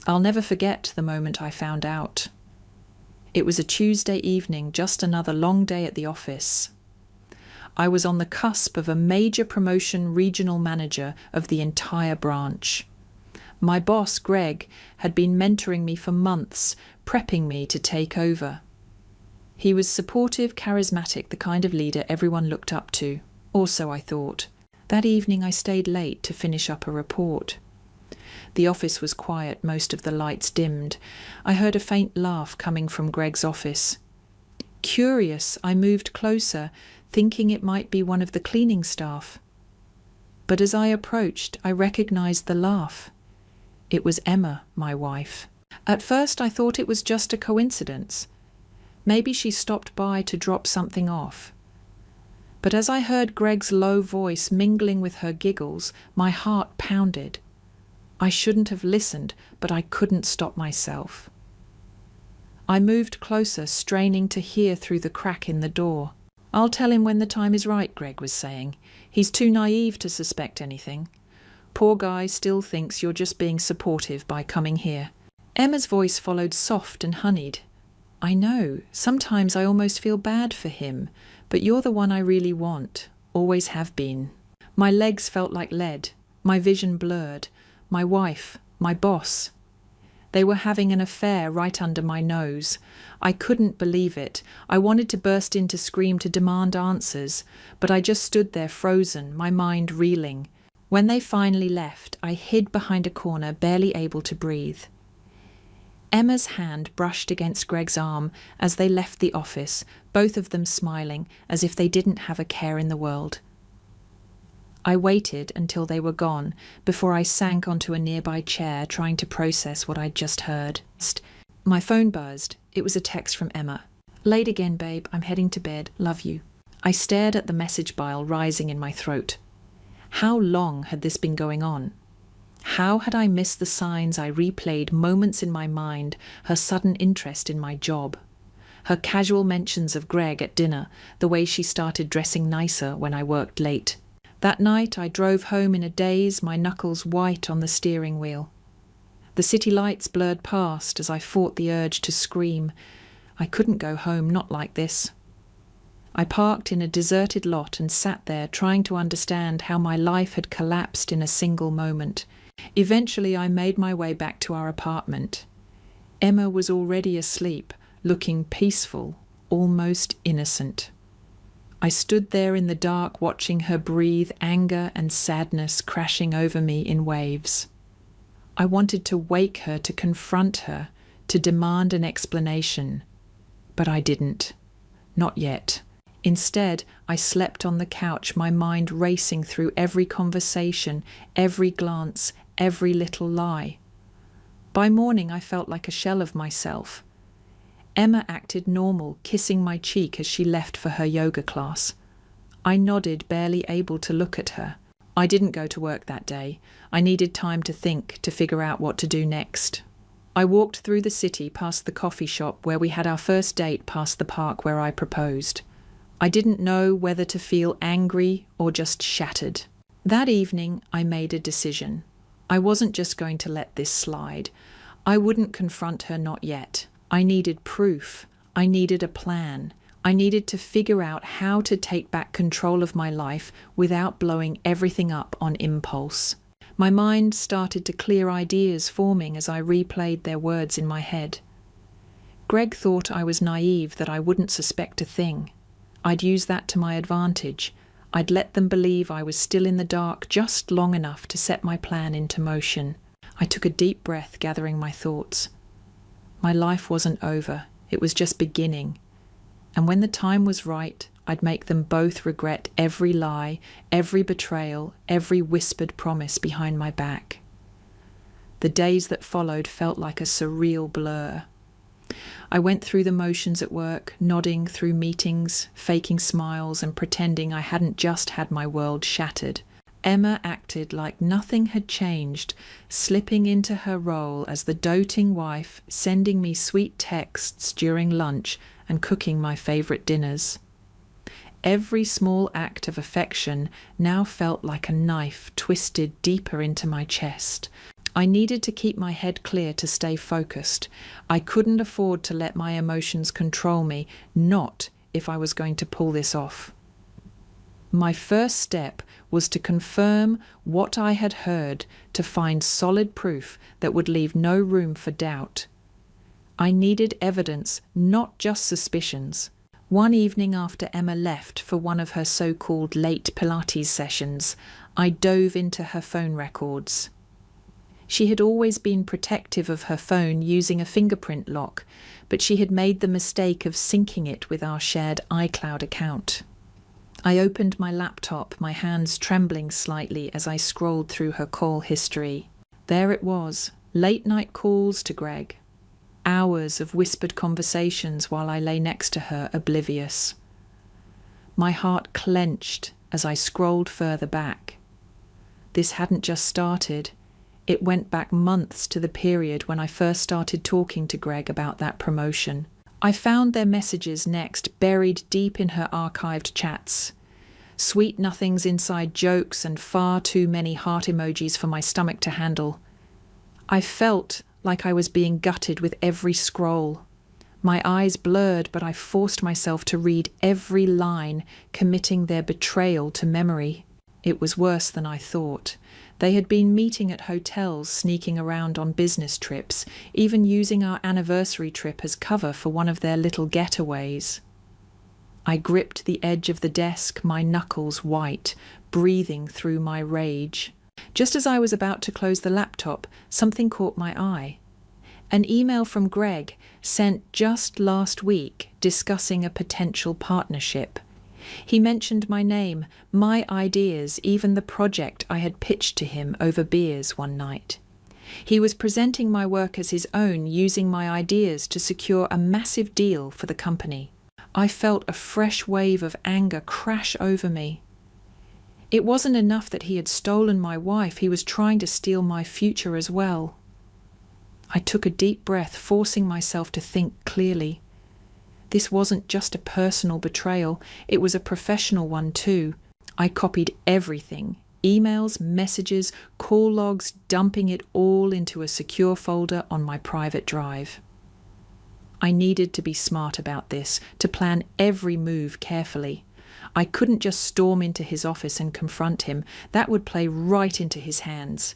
I'll never forget the moment I found out. It was a Tuesday evening, just another long day at the office. I was on the cusp of a major promotion, regional manager of the entire branch. My boss, Greg, had been mentoring me for months, prepping me to take over. He was supportive, charismatic, the kind of leader everyone looked up to. Also, I thought. That evening I stayed late to finish up a report. The office was quiet, most of the lights dimmed. I heard a faint laugh coming from Greg's office. Curious, I moved closer, thinking it might be one of the cleaning staff. But as I approached, I recognized the laugh. It was Emma, my wife. At first I thought it was just a coincidence. Maybe she stopped by to drop something off. But as I heard Greg's low voice mingling with her giggles, my heart pounded. I shouldn't have listened, but I couldn't stop myself. I moved closer, straining to hear through the crack in the door. "I'll tell him when the time is right," Greg was saying. "He's too naive to suspect anything. Poor guy still thinks you're just being supportive by coming here." Emma's voice followed, soft and honeyed. "I know, sometimes I almost feel bad for him, but you're the one I really want, always have been." My legs felt like lead, my vision blurred. My wife, my boss. They were having an affair right under my nose. I couldn't believe it. I wanted to burst into scream to demand answers, but I just stood there frozen, my mind reeling. When they finally left, I hid behind a corner, barely able to breathe. Emma's hand brushed against Greg's arm as they left the office, both of them smiling, as if they didn't have a care in the world. I waited until they were gone before I sank onto a nearby chair, trying to process what I'd just heard. My phone buzzed. It was a text from Emma. "Late again, babe. I'm heading to bed. Love you." I stared at the message bile rising in my throat. How long had this been going on? How had I missed the signs I replayed moments in my mind, her sudden interest in my job? Her casual mentions of Greg at dinner, the way she started dressing nicer when I worked late. That night I drove home in a daze, my knuckles white on the steering wheel. The city lights blurred past as I fought the urge to scream. I couldn't go home, not like this. I parked in a deserted lot and sat there trying to understand how my life had collapsed in a single moment. Eventually I made my way back to our apartment. Emma was already asleep, looking peaceful, almost innocent. I stood there in the dark watching her breathe, anger and sadness crashing over me in waves. I wanted to wake her, to confront her, to demand an explanation. But I didn't. Not yet. Instead, I slept on the couch, my mind racing through every conversation, every glance, every little lie. By morning, I felt like a shell of myself. Emma acted normal, kissing my cheek as she left for her yoga class. I nodded, barely able to look at her. I didn't go to work that day. I needed time to think, to figure out what to do next. I walked through the city past the coffee shop where we had our first date, past the park where I proposed. I didn't know whether to feel angry or just shattered. That evening, I made a decision. I wasn't just going to let this slide. I wouldn't confront her, not yet. I needed proof. I needed a plan. I needed to figure out how to take back control of my life without blowing everything up on impulse. My mind started to clear, ideas forming as I replayed their words in my head. Greg thought I was naive, that I wouldn't suspect a thing. I'd use that to my advantage. I'd let them believe I was still in the dark just long enough to set my plan into motion. I took a deep breath, gathering my thoughts. My life wasn't over. It was just beginning. And when the time was right, I'd make them both regret every lie, every betrayal, every whispered promise behind my back. The days that followed felt like a surreal blur. I went through the motions at work, nodding through meetings, faking smiles and pretending I hadn't just had my world shattered. Emma acted like nothing had changed, slipping into her role as the doting wife, sending me sweet texts during lunch and cooking my favourite dinners. Every small act of affection now felt like a knife twisted deeper into my chest. I needed to keep my head clear to stay focused. I couldn't afford to let my emotions control me, not if I was going to pull this off. My first step was to confirm what I had heard, to find solid proof that would leave no room for doubt. I needed evidence, not just suspicions. One evening after Emma left for one of her so-called late Pilates sessions, I dove into her phone records. She had always been protective of her phone using a fingerprint lock, but she had made the mistake of syncing it with our shared iCloud account. I opened my laptop, my hands trembling slightly as I scrolled through her call history. There it was, late-night calls to Greg. Hours of whispered conversations while I lay next to her, oblivious. My heart clenched as I scrolled further back. This hadn't just started. It went back months to the period when I first started talking to Greg about that promotion. I found their messages next, buried deep in her archived chats. Sweet nothings inside jokes and far too many heart emojis for my stomach to handle. I felt like I was being gutted with every scroll. My eyes blurred, but I forced myself to read every line, committing their betrayal to memory. It was worse than I thought. They had been meeting at hotels, sneaking around on business trips, even using our anniversary trip as cover for one of their little getaways. I gripped the edge of the desk, my knuckles white, breathing through my rage. Just as I was about to close the laptop, something caught my eye. An email from Greg, sent just last week, discussing a potential partnership. He mentioned my name, my ideas, even the project I had pitched to him over beers one night. He was presenting my work as his own, using my ideas to secure a massive deal for the company. I felt a fresh wave of anger crash over me. It wasn't enough that he had stolen my wife, he was trying to steal my future as well. I took a deep breath, forcing myself to think clearly. This wasn't just a personal betrayal, it was a professional one too. I copied everything, emails, messages, call logs, dumping it all into a secure folder on my private drive. I needed to be smart about this, to plan every move carefully. I couldn't just storm into his office and confront him. That would play right into his hands.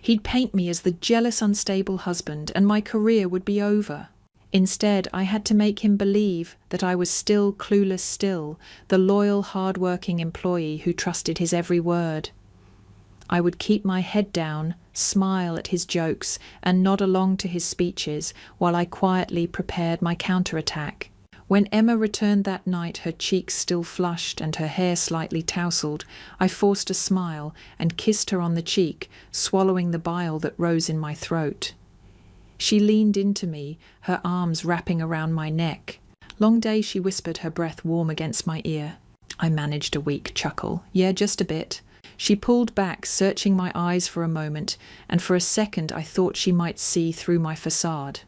He'd paint me as the jealous, unstable husband, and my career would be over. Instead, I had to make him believe that I was still clueless still, the loyal, hard-working employee who trusted his every word. I would keep my head down, smile at his jokes, and nod along to his speeches while I quietly prepared my counterattack. When Emma returned that night, her cheeks still flushed and her hair slightly tousled, I forced a smile and kissed her on the cheek, swallowing the bile that rose in my throat. She leaned into me, her arms wrapping around my neck. "Long day," she whispered, her breath warm against my ear. I managed a weak chuckle. "Yeah, just a bit." She pulled back, searching my eyes for a moment, and for a second I thought she might see through my facade.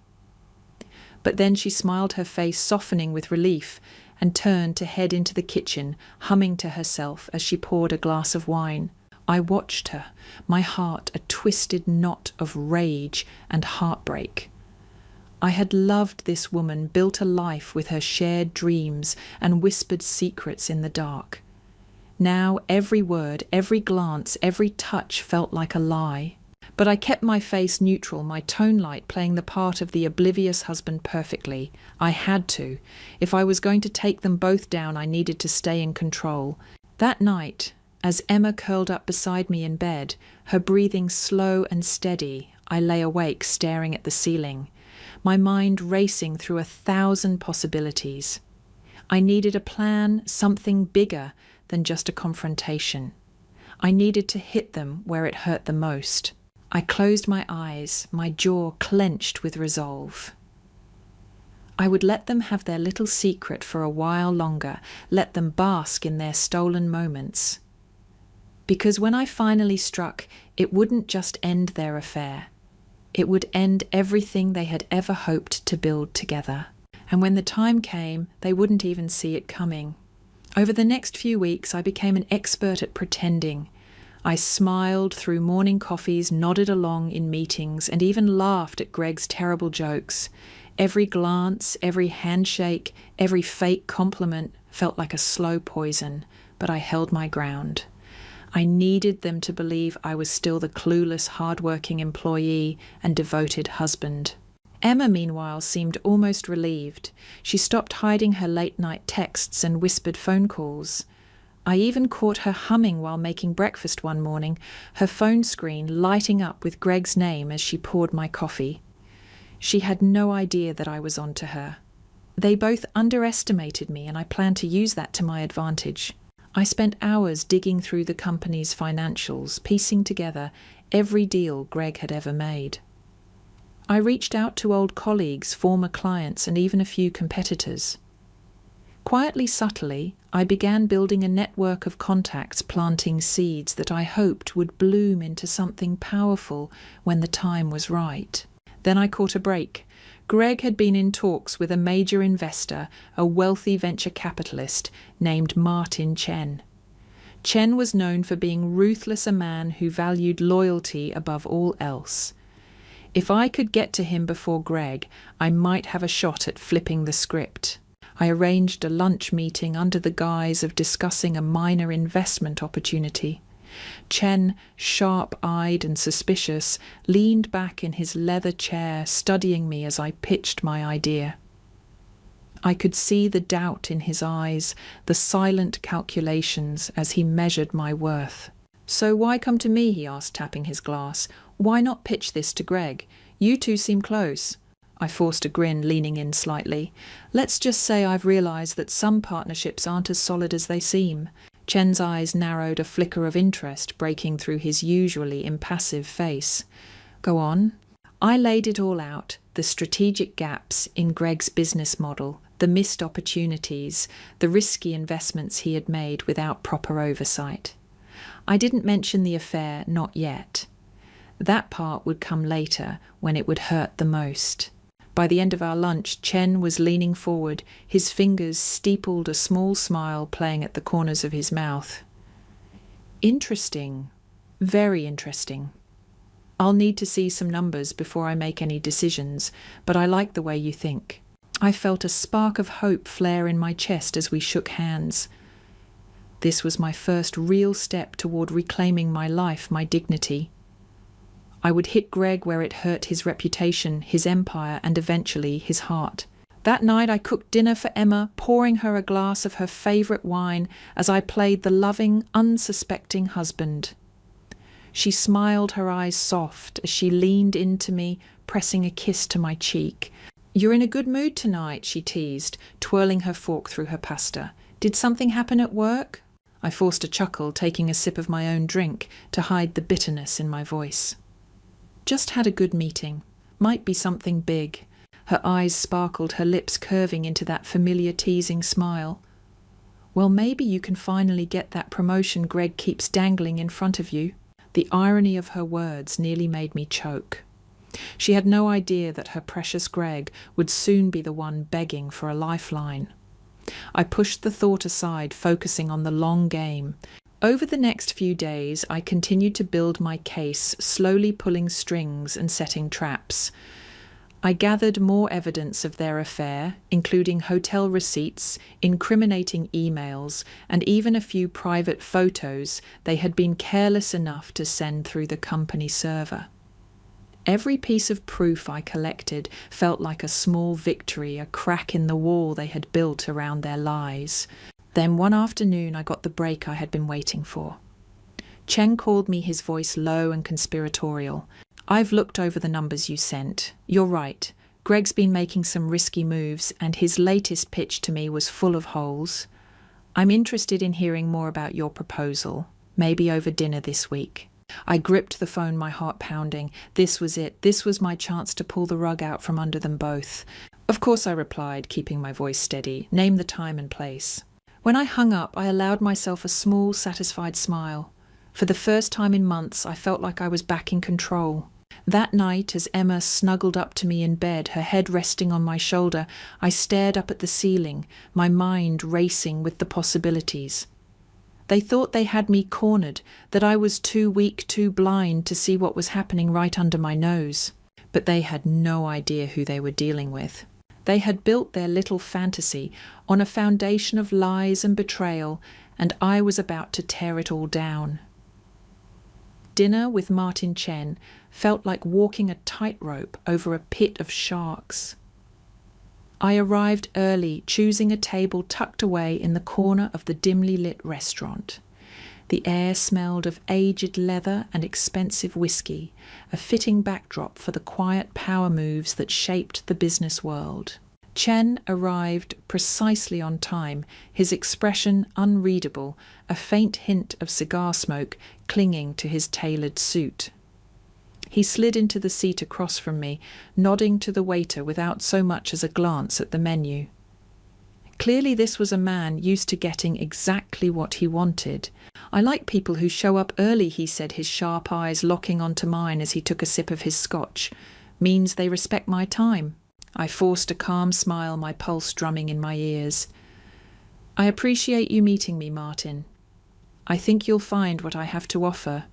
But then she smiled, her face softening with relief, and turned to head into the kitchen, humming to herself as she poured a glass of wine. I watched her, my heart a twisted knot of rage and heartbreak. I had loved this woman, built a life with her shared dreams and whispered secrets in the dark. Now every word, every glance, every touch felt like a lie. But I kept my face neutral, my tone light, playing the part of the oblivious husband perfectly. I had to. If I was going to take them both down, I needed to stay in control. That night, as Emma curled up beside me in bed, her breathing slow and steady, I lay awake staring at the ceiling, my mind racing through 1,000 possibilities. I needed a plan, something bigger than just a confrontation. I needed to hit them where it hurt the most. I closed my eyes, my jaw clenched with resolve. I would let them have their little secret for a while longer, let them bask in their stolen moments. Because when I finally struck, it wouldn't just end their affair. It would end everything they had ever hoped to build together. And when the time came, they wouldn't even see it coming. Over the next few weeks, I became an expert at pretending. I smiled through morning coffees, nodded along in meetings, and even laughed at Greg's terrible jokes. Every glance, every handshake, every fake compliment felt like a slow poison, but I held my ground. I needed them to believe I was still the clueless, hard-working employee and devoted husband. Emma, meanwhile, seemed almost relieved. She stopped hiding her late-night texts and whispered phone calls. I even caught her humming while making breakfast one morning, her phone screen lighting up with Greg's name as she poured my coffee. She had no idea that I was on to her. They both underestimated me, and I planned to use that to my advantage. I spent hours digging through the company's financials, piecing together every deal Greg had ever made. I reached out to old colleagues, former clients, and even a few competitors. Quietly, subtly, I began building a network of contacts, planting seeds that I hoped would bloom into something powerful when the time was right. Then I caught a break. Greg had been in talks with a major investor, a wealthy venture capitalist named Martin Chen. Chen was known for being ruthless, a man who valued loyalty above all else. If I could get to him before Greg, I might have a shot at flipping the script. I arranged a lunch meeting under the guise of discussing a minor investment opportunity. Chen, sharp-eyed and suspicious, leaned back in his leather chair, studying me as I pitched my idea. I could see the doubt in his eyes, the silent calculations as he measured my worth. "So why come to me?" he asked, tapping his glass. "Why not pitch this to Greg? You two seem close." I forced a grin, leaning in slightly. "Let's just say I've realized that some partnerships aren't as solid as they seem." Chen's eyes narrowed, a flicker of interest breaking through his usually impassive face. "Go on." I laid it all out, the strategic gaps in Greg's business model, the missed opportunities, the risky investments he had made without proper oversight. I didn't mention the affair, not yet. That part would come later, when it would hurt the most. By the end of our lunch, Chen was leaning forward, his fingers steepled, a small smile playing at the corners of his mouth. "Interesting. Very interesting. I'll need to see some numbers before I make any decisions, but I like the way you think." I felt a spark of hope flare in my chest as we shook hands. This was my first real step toward reclaiming my life, my dignity. I would hit Greg where it hurt his reputation, his empire, and eventually his heart. That night I cooked dinner for Emma, pouring her a glass of her favourite wine as I played the loving, unsuspecting husband. She smiled, her eyes soft, as she leaned into me, pressing a kiss to my cheek. "You're in a good mood tonight," she teased, twirling her fork through her pasta. "Did something happen at work?" I forced a chuckle, taking a sip of my own drink to hide the bitterness in my voice. "Just had a good meeting. Might be something big." Her eyes sparkled, her lips curving into that familiar teasing smile. "Well, maybe you can finally get that promotion Greg keeps dangling in front of you." The irony of her words nearly made me choke. She had no idea that her precious Greg would soon be the one begging for a lifeline. I pushed the thought aside, focusing on the long game. Over the next few days, I continued to build my case, slowly pulling strings and setting traps. I gathered more evidence of their affair, including hotel receipts, incriminating emails, and even a few private photos they had been careless enough to send through the company server. Every piece of proof I collected felt like a small victory, a crack in the wall they had built around their lies. Then one afternoon I got the break I had been waiting for. Chen called me, his voice low and conspiratorial. "I've looked over the numbers you sent. You're right. Greg's been making some risky moves, and his latest pitch to me was full of holes. I'm interested in hearing more about your proposal, maybe over dinner this week." I gripped the phone, my heart pounding. This was it. This was my chance to pull the rug out from under them both. "Of course," I replied, keeping my voice steady. "Name the time and place." When I hung up, I allowed myself a small, satisfied smile. For the first time in months, I felt like I was back in control. That night, as Emma snuggled up to me in bed, her head resting on my shoulder, I stared up at the ceiling, my mind racing with the possibilities. They thought they had me cornered, that I was too weak, too blind to see what was happening right under my nose. But they had no idea who they were dealing with. They had built their little fantasy on a foundation of lies and betrayal, and I was about to tear it all down. Dinner with Martin Chen felt like walking a tightrope over a pit of sharks. I arrived early, choosing a table tucked away in the corner of the dimly lit restaurant. The air smelled of aged leather and expensive whiskey, a fitting backdrop for the quiet power moves that shaped the business world. Chen arrived precisely on time, his expression unreadable, a faint hint of cigar smoke clinging to his tailored suit. He slid into the seat across from me, nodding to the waiter without so much as a glance at the menu. Clearly this was a man used to getting exactly what he wanted. "I like people who show up early," he said, his sharp eyes locking onto mine as he took a sip of his scotch. "Means they respect my time." I forced a calm smile, my pulse drumming in my ears. "I appreciate you meeting me, Martin. I think you'll find what I have to offer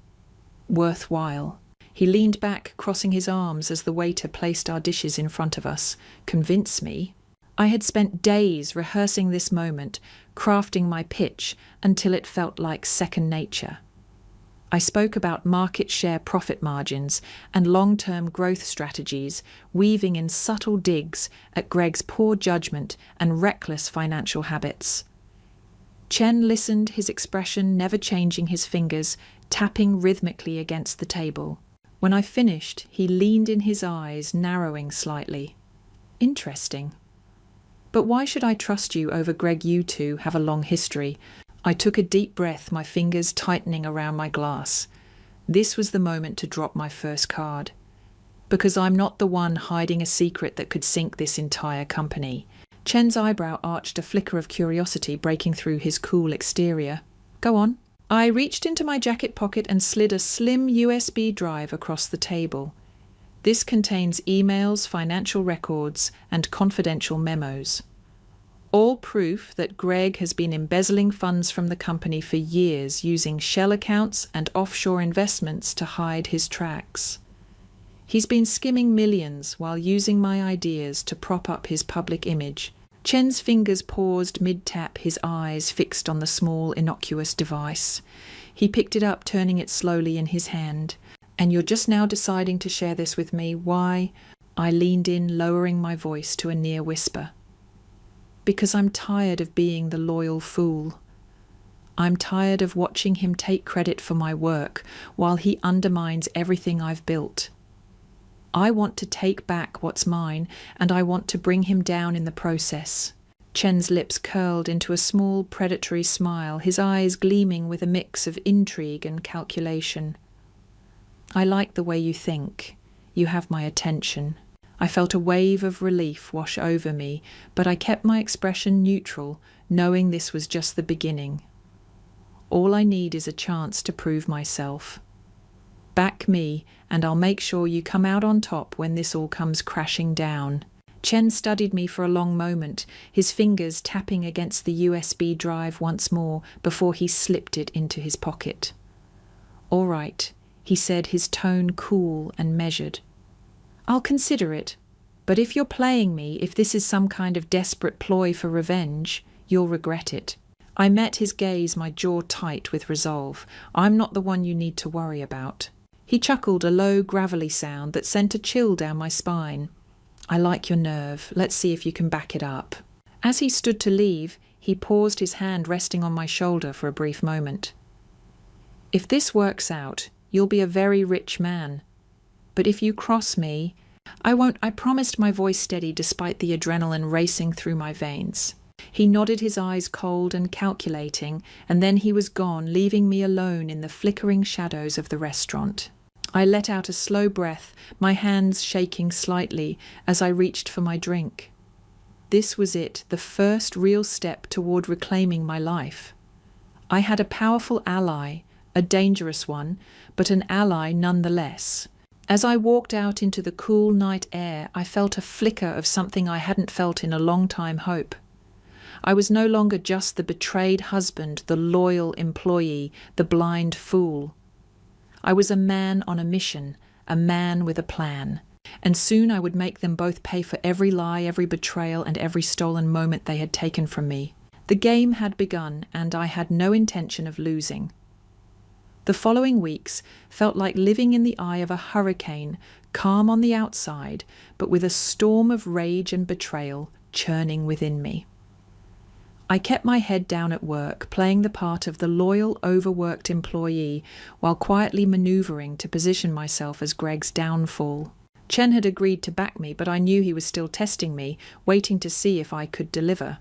worthwhile." He leaned back, crossing his arms as the waiter placed our dishes in front of us. Convince me? I had spent days rehearsing this moment, crafting my pitch until it felt like second nature. I spoke about market share profit margins and long-term growth strategies, weaving in subtle digs at Greg's poor judgment and reckless financial habits. Chen listened, his expression never changing, his fingers tapping rhythmically against the table. When I finished, he leaned in, his eyes narrowing slightly. "Interesting. But why should I trust you over Greg? You two have a long history." I took a deep breath, my fingers tightening around my glass. This was the moment to drop my first card. Because I'm not the one hiding a secret that could sink this entire company. Chen's eyebrow arched, a flicker of curiosity breaking through his cool exterior. "Go on." I reached into my jacket pocket and slid a slim USB drive across the table. This contains emails, financial records, and confidential memos. All proof that Greg has been embezzling funds from the company for years, using shell accounts and offshore investments to hide his tracks. He's been skimming millions while using my ideas to prop up his public image. Chen's fingers paused mid-tap, his eyes fixed on the small, innocuous device. He picked it up, turning it slowly in his hand. "And you're just now deciding to share this with me? Why?" I leaned in, lowering my voice to a near whisper. "Because I'm tired of being the loyal fool. I'm tired of watching him take credit for my work while he undermines everything I've built. I want to take back what's mine, and I want to bring him down in the process." Chen's lips curled into a small, predatory smile, his eyes gleaming with a mix of intrigue and calculation. "I like the way you think. You have my attention." I felt a wave of relief wash over me, but I kept my expression neutral, knowing this was just the beginning. All I need is a chance to prove myself. Back me, and I'll make sure you come out on top when this all comes crashing down. Chen studied me for a long moment, his fingers tapping against the USB drive once more before he slipped it into his pocket. "All right," he said, his tone cool and measured. "I'll consider it, but if you're playing me, if this is some kind of desperate ploy for revenge, you'll regret it." I met his gaze, my jaw tight with resolve. "I'm not the one you need to worry about." He chuckled, a low, gravelly sound that sent a chill down my spine. "I like your nerve. Let's see if you can back it up." As he stood to leave, he paused, his hand resting on my shoulder for a brief moment. "If this works out, you'll be a very rich man. But if you cross me, I won't," I promised, my voice steady despite the adrenaline racing through my veins. He nodded, his eyes cold and calculating, and then he was gone, leaving me alone in the flickering shadows of the restaurant. I let out a slow breath, my hands shaking slightly as I reached for my drink. This was it, the first real step toward reclaiming my life. I had a powerful ally, a dangerous one, but an ally nonetheless. As I walked out into the cool night air, I felt a flicker of something I hadn't felt in a long time: hope. I was no longer just the betrayed husband, the loyal employee, the blind fool. I was a man on a mission, a man with a plan. And soon I would make them both pay for every lie, every betrayal, and every stolen moment they had taken from me. The game had begun, and I had no intention of losing. The following weeks felt like living in the eye of a hurricane, calm on the outside, but with a storm of rage and betrayal churning within me. I kept my head down at work, playing the part of the loyal, overworked employee, while quietly manoeuvring to position myself as Greg's downfall. Chen had agreed to back me, but I knew he was still testing me, waiting to see if I could deliver.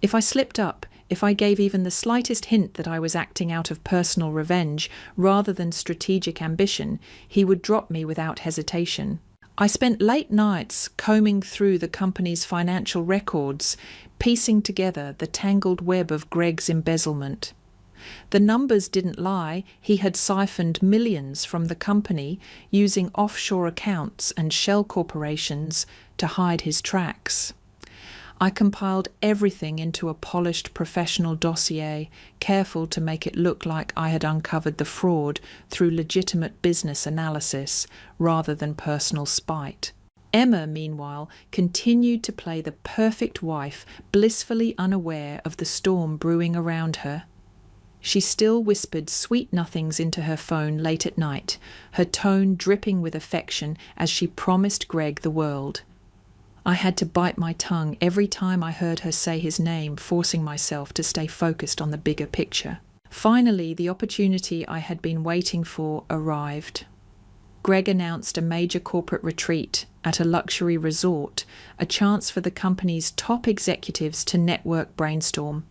If I slipped up, if I gave even the slightest hint that I was acting out of personal revenge rather than strategic ambition, he would drop me without hesitation. I spent late nights combing through the company's financial records, piecing together the tangled web of Greg's embezzlement. The numbers didn't lie. He had siphoned millions from the company using offshore accounts and shell corporations to hide his tracks. I compiled everything into a polished professional dossier, careful to make it look like I had uncovered the fraud through legitimate business analysis rather than personal spite. Emma, meanwhile, continued to play the perfect wife, blissfully unaware of the storm brewing around her. She still whispered sweet nothings into her phone late at night, her tone dripping with affection as she promised Greg the world. I had to bite my tongue every time I heard her say his name, forcing myself to stay focused on the bigger picture. Finally, the opportunity I had been waiting for arrived. Greg announced a major corporate retreat at a luxury resort, a chance for the company's top executives to network brainstorm,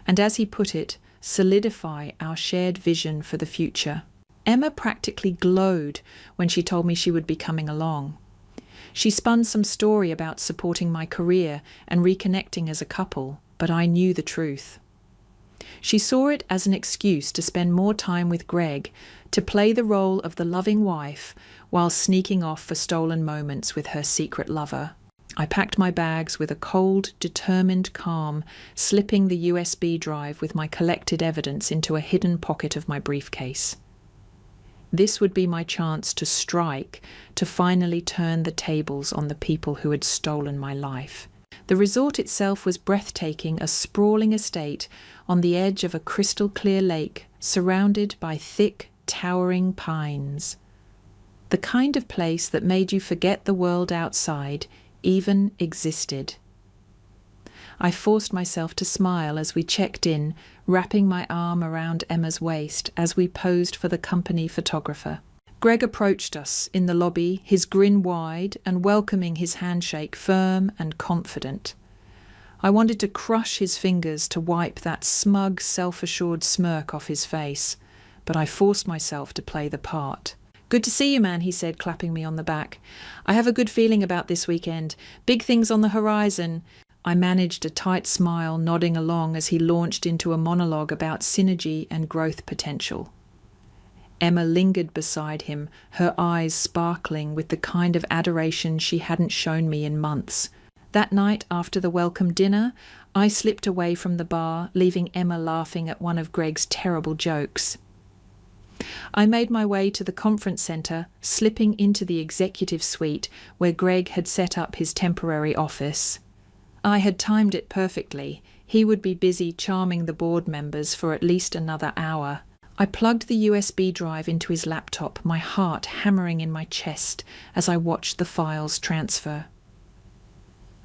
and as he put it, solidify our shared vision for the future. Emma practically glowed when she told me she would be coming along. She spun some story about supporting my career and reconnecting as a couple, but I knew the truth. She saw it as an excuse to spend more time with Greg, to play the role of the loving wife while sneaking off for stolen moments with her secret lover. I packed my bags with a cold, determined calm, slipping the USB drive with my collected evidence into a hidden pocket of my briefcase. This would be my chance to strike, to finally turn the tables on the people who had stolen my life. The resort itself was breathtaking, a sprawling estate on the edge of a crystal-clear lake, surrounded by thick, towering pines. The kind of place that made you forget the world outside even existed. I forced myself to smile as we checked in, wrapping my arm around Emma's waist as we posed for the company photographer. Greg approached us in the lobby, his grin wide and welcoming his handshake firm and confident. I wanted to crush his fingers to wipe that smug, self-assured smirk off his face, but I forced myself to play the part. "Good to see you, man," he said, clapping me on the back. "I have a good feeling about this weekend. Big things on the horizon." I managed a tight smile, nodding along as he launched into a monologue about synergy and growth potential. Emma lingered beside him, her eyes sparkling with the kind of adoration she hadn't shown me in months. That night, after the welcome dinner, I slipped away from the bar, leaving Emma laughing at one of Greg's terrible jokes. I made my way to the conference centre, slipping into the executive suite where Greg had set up his temporary office. I had timed it perfectly. He would be busy charming the board members for at least another hour. I plugged the USB drive into his laptop, my heart hammering in my chest as I watched the files transfer.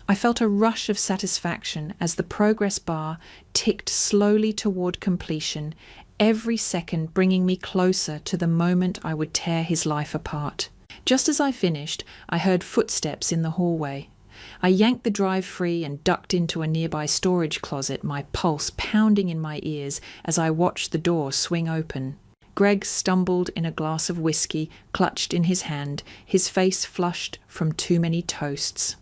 I felt a rush of satisfaction as the progress bar ticked slowly toward completion, every second bringing me closer to the moment I would tear his life apart. Just as I finished, I heard footsteps in the hallway. I yanked the drive free and ducked into a nearby storage closet, my pulse pounding in my ears as I watched the door swing open. Greg stumbled in a glass of whiskey, clutched in his hand, his face flushed from too many toasts.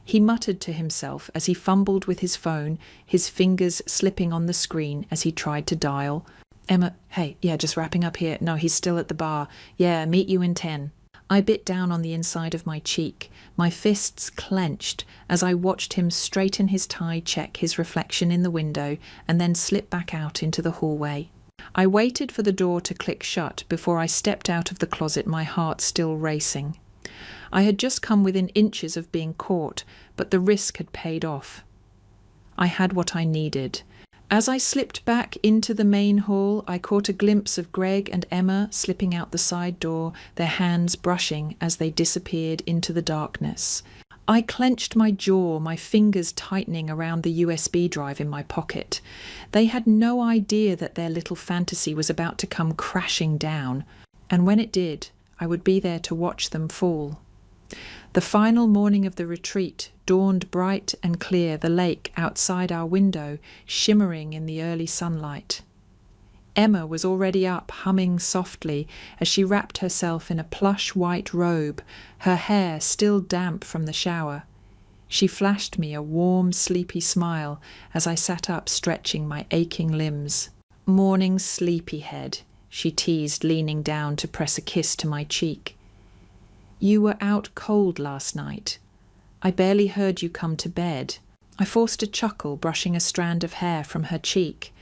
He muttered to himself as he fumbled with his phone, his fingers slipping on the screen as he tried to dial. "Emma, hey, yeah, just wrapping up here. No, he's still at the bar. Yeah, meet you in 10. I bit down on the inside of my cheek, my fists clenched as I watched him straighten his tie, check his reflection in the window, and then slip back out into the hallway. I waited for the door to click shut before I stepped out of the closet, my heart still racing. I had just come within inches of being caught, but the risk had paid off. I had what I needed. As I slipped back into the main hall, I caught a glimpse of Greg and Emma slipping out the side door, their hands brushing as they disappeared into the darkness. I clenched my jaw, my fingers tightening around the USB drive in my pocket. They had no idea that their little fantasy was about to come crashing down, and when it did, I would be there to watch them fall. The final morning of the retreat dawned bright and clear, the lake outside our window shimmering in the early sunlight. Emma was already up, humming softly as she wrapped herself in a plush white robe, her hair still damp from the shower. She flashed me a warm, sleepy smile as I sat up, stretching my aching limbs. "Morning sleepyhead," she teased, leaning down to press a kiss to my cheek. "You were out cold last night. I barely heard you come to bed." I forced a chuckle, brushing a strand of hair from her cheek.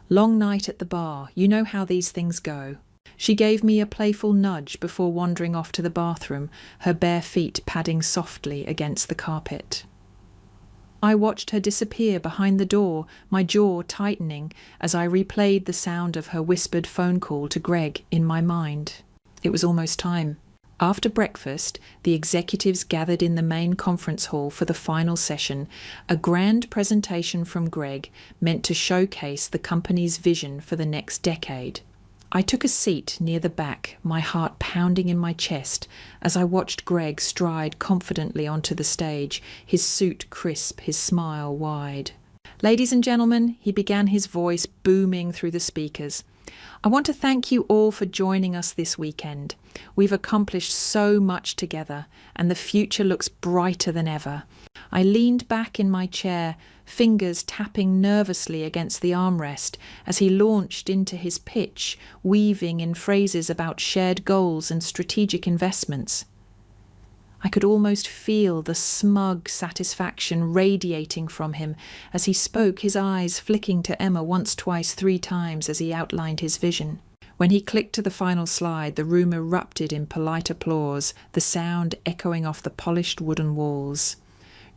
"Long night at the bar. You know how these things go." She gave me a playful nudge before wandering off to the bathroom, her bare feet padding softly against the carpet. I watched her disappear behind the door, my jaw tightening as I replayed the sound of her whispered phone call to Greg in my mind. It was almost time. After breakfast, the executives gathered in the main conference hall for the final session, a grand presentation from Greg meant to showcase the company's vision for the next decade. I took a seat near the back, my heart pounding in my chest as I watched Greg stride confidently onto the stage, his suit crisp, his smile wide. "Ladies and gentlemen," he began, his voice booming through the speakers, "I want to thank you all for joining us this weekend. We've accomplished so much together, and the future looks brighter than ever." I leaned back in my chair, fingers tapping nervously against the armrest as he launched into his pitch, weaving in phrases about shared goals and strategic investments. I could almost feel the smug satisfaction radiating from him as he spoke, his eyes flicking to Emma once, twice, 3 times as he outlined his vision. When he clicked to the final slide, the room erupted in polite applause, the sound echoing off the polished wooden walls.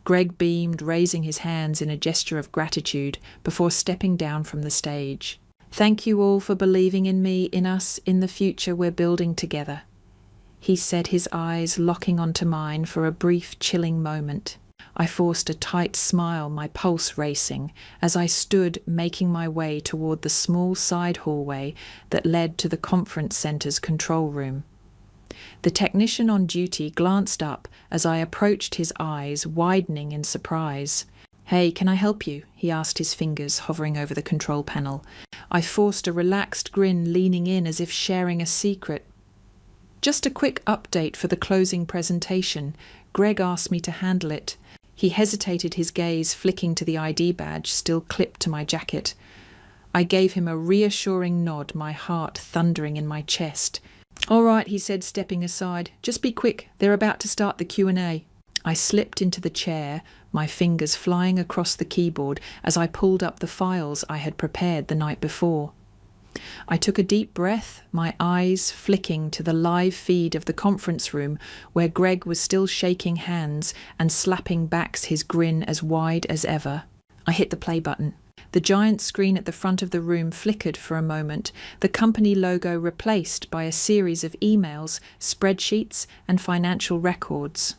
Greg beamed, raising his hands in a gesture of gratitude before stepping down from the stage. "Thank you all for believing in me, in us, in the future we're building together," he said, his eyes locking onto mine for a brief, chilling moment. I forced a tight smile, my pulse racing, as I stood making my way toward the small side hallway that led to the conference center's control room. The technician on duty glanced up as I approached, his eyes widening in surprise. "Hey, can I help you?" he asked, his fingers hovering over the control panel. I forced a relaxed grin, leaning in as if sharing a secret. "Just a quick update for the closing presentation. Greg asked me to handle it." He hesitated, his gaze flicking to the ID badge still clipped to my jacket. I gave him a reassuring nod, my heart thundering in my chest. "All right," he said, stepping aside. "Just be quick. They're about to start the Q&A." I slipped into the chair, my fingers flying across the keyboard as I pulled up the files I had prepared the night before. I took a deep breath, my eyes flicking to the live feed of the conference room where Greg was still shaking hands and slapping backs, his grin as wide as ever. I hit the play button. The giant screen at the front of the room flickered for a moment, the company logo replaced by a series of emails, spreadsheets, and financial records.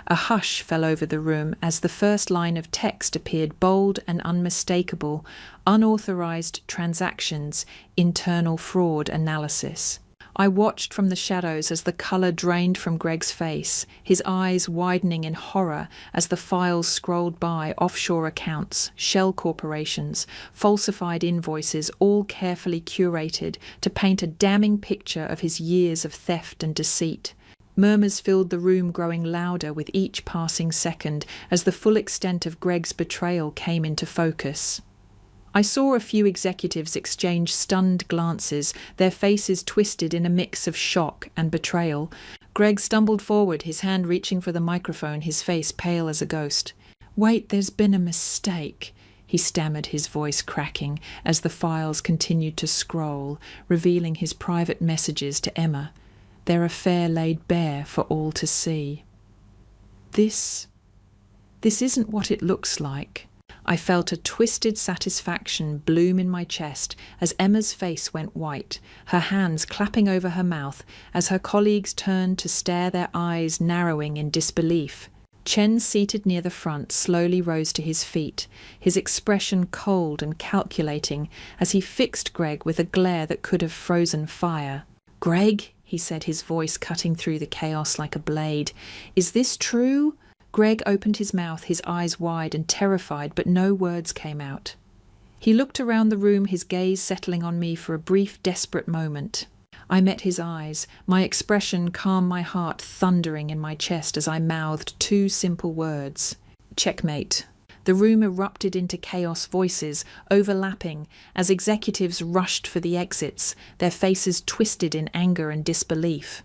A hush fell over the room as the first line of text appeared bold and unmistakable: "Unauthorized transactions, internal fraud analysis." I watched from the shadows as the colour drained from Greg's face, his eyes widening in horror as the files scrolled by: offshore accounts, shell corporations, falsified invoices, all carefully curated to paint a damning picture of his years of theft and deceit. Murmurs filled the room, growing louder with each passing second as the full extent of Greg's betrayal came into focus. I saw a few executives exchange stunned glances, their faces twisted in a mix of shock and betrayal. Greg stumbled forward, his hand reaching for the microphone, his face pale as a ghost. "Wait, there's been a mistake," he stammered, his voice cracking as the files continued to scroll, revealing his private messages to Emma, their affair laid bare for all to see. This isn't what it looks like." I felt a twisted satisfaction bloom in my chest as Emma's face went white, her hands clapping over her mouth as her colleagues turned to stare, their eyes narrowing in disbelief. Chen, seated near the front, slowly rose to his feet, his expression cold and calculating as he fixed Greg with a glare that could have frozen fire. "Greg," he said, his voice cutting through the chaos like a blade, "is this true?" Greg opened his mouth, his eyes wide and terrified, but no words came out. He looked around the room, his gaze settling on me for a brief, desperate moment. I met his eyes, my expression calmed, my heart thundering in my chest as I mouthed two simple words. "Checkmate." The room erupted into chaos, voices overlapping as executives rushed for the exits, their faces twisted in anger and disbelief.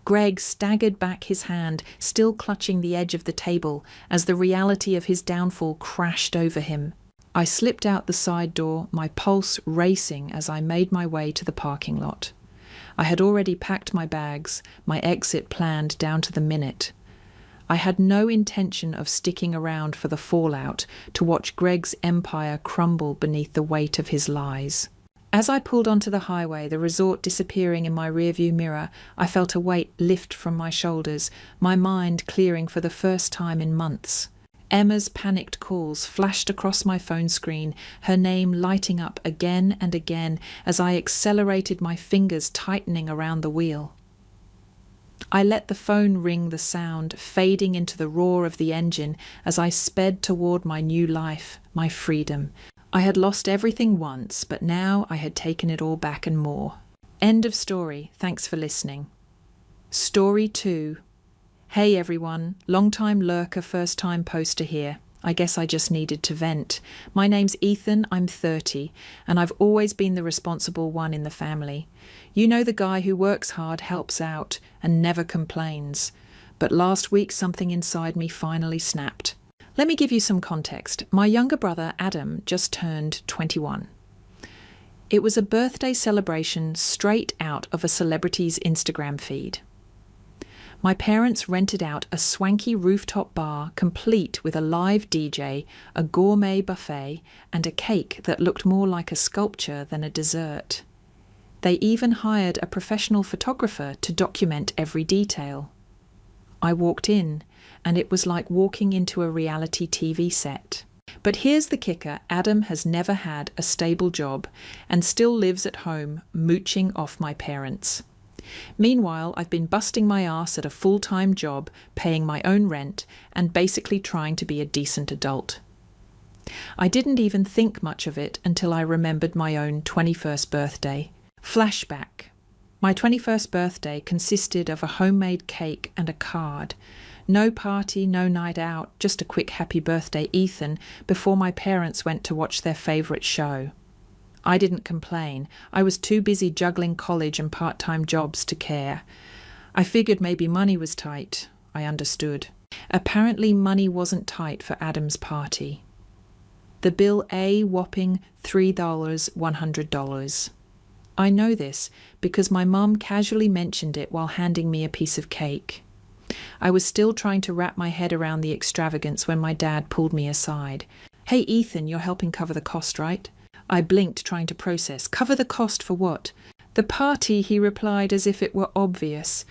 Greg staggered back, his hand still clutching the edge of the table as the reality of his downfall crashed over him. I slipped out the side door, my pulse racing as I made my way to the parking lot. I had already packed my bags, my exit planned down to the minute. I had no intention of sticking around for the fallout to watch Greg's empire crumble beneath the weight of his lies. As I pulled onto the highway, the resort disappearing in my rearview mirror, I felt a weight lift from my shoulders, my mind clearing for the first time in months. Emma's panicked calls flashed across my phone screen, her name lighting up again and again as I accelerated, my fingers tightening around the wheel. I let the phone ring, the sound fading into the roar of the engine as I sped toward my new life, my freedom. I had lost everything once, but now I had taken it all back and more. End of story. Thanks for listening. Story 2. Hey everyone, long-time lurker, first-time poster here. I guess I just needed to vent. My name's Ethan, I'm 30, and I've always been the responsible one in the family. You know, the guy who works hard, helps out, and never complains. But last week something inside me finally snapped. Let me give you some context. My younger brother, Adam, just turned 21. It was a birthday celebration straight out of a celebrity's Instagram feed. My parents rented out a swanky rooftop bar complete with a live DJ, a gourmet buffet, and a cake that looked more like a sculpture than a dessert. They even hired a professional photographer to document every detail. I walked in, and it was like walking into a reality TV set. But here's the kicker, Adam has never had a stable job and still lives at home, mooching off my parents. Meanwhile, I've been busting my ass at a full-time job, paying my own rent, and basically trying to be a decent adult. I didn't even think much of it until I remembered my own 21st birthday. Flashback. My 21st birthday consisted of a homemade cake and a card. No party, no night out, just a quick happy birthday, Ethan, before my parents went to watch their favourite show. I didn't complain. I was too busy juggling college and part-time jobs to care. I figured maybe money was tight. I understood. Apparently money wasn't tight for Adam's party. The bill a whopping $3,100. I know this because my mum casually mentioned it while handing me a piece of cake. I was still trying to wrap my head around the extravagance when my dad pulled me aside. "Hey Ethan, you're helping cover the cost, right?" I blinked, trying to process. "Cover the cost for what?" "The party," he replied as if it were obvious.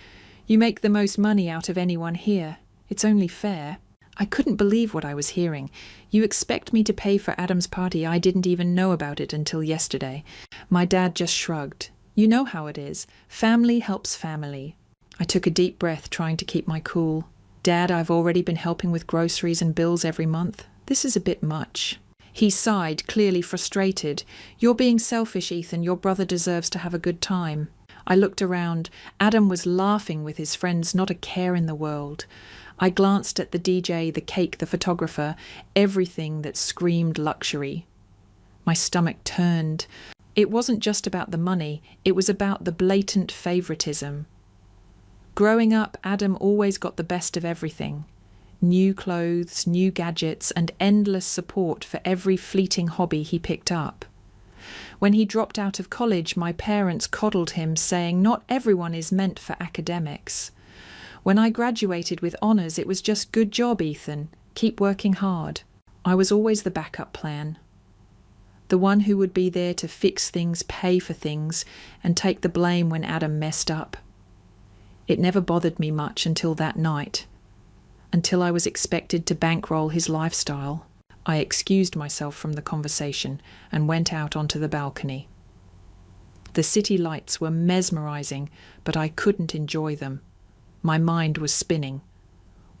"You make the most money out of anyone here. It's only fair." I couldn't believe what I was hearing. You expect me to pay for Adam's party? I didn't even know about it until yesterday. My dad just shrugged. "You know how it is. Family helps family." I took a deep breath, trying to keep my cool. "Dad, I've already been helping with groceries and bills every month. This is a bit much." He sighed, clearly frustrated. "You're being selfish, Ethan. Your brother deserves to have a good time." I looked around. Adam was laughing with his friends, not a care in the world. I glanced at the DJ, the cake, the photographer, everything that screamed luxury. My stomach turned. It wasn't just about the money, it was about the blatant favoritism. Growing up, Adam always got the best of everything. New clothes, new gadgets, and endless support for every fleeting hobby he picked up. When he dropped out of college, my parents coddled him, saying not everyone is meant for academics. When I graduated with honours, it was just good job, Ethan. Keep working hard. I was always the backup plan. The one who would be there to fix things, pay for things, and take the blame when Adam messed up. It never bothered me much until that night. Until I was expected to bankroll his lifestyle, I excused myself from the conversation and went out onto the balcony. The city lights were mesmerising, but I couldn't enjoy them. My mind was spinning.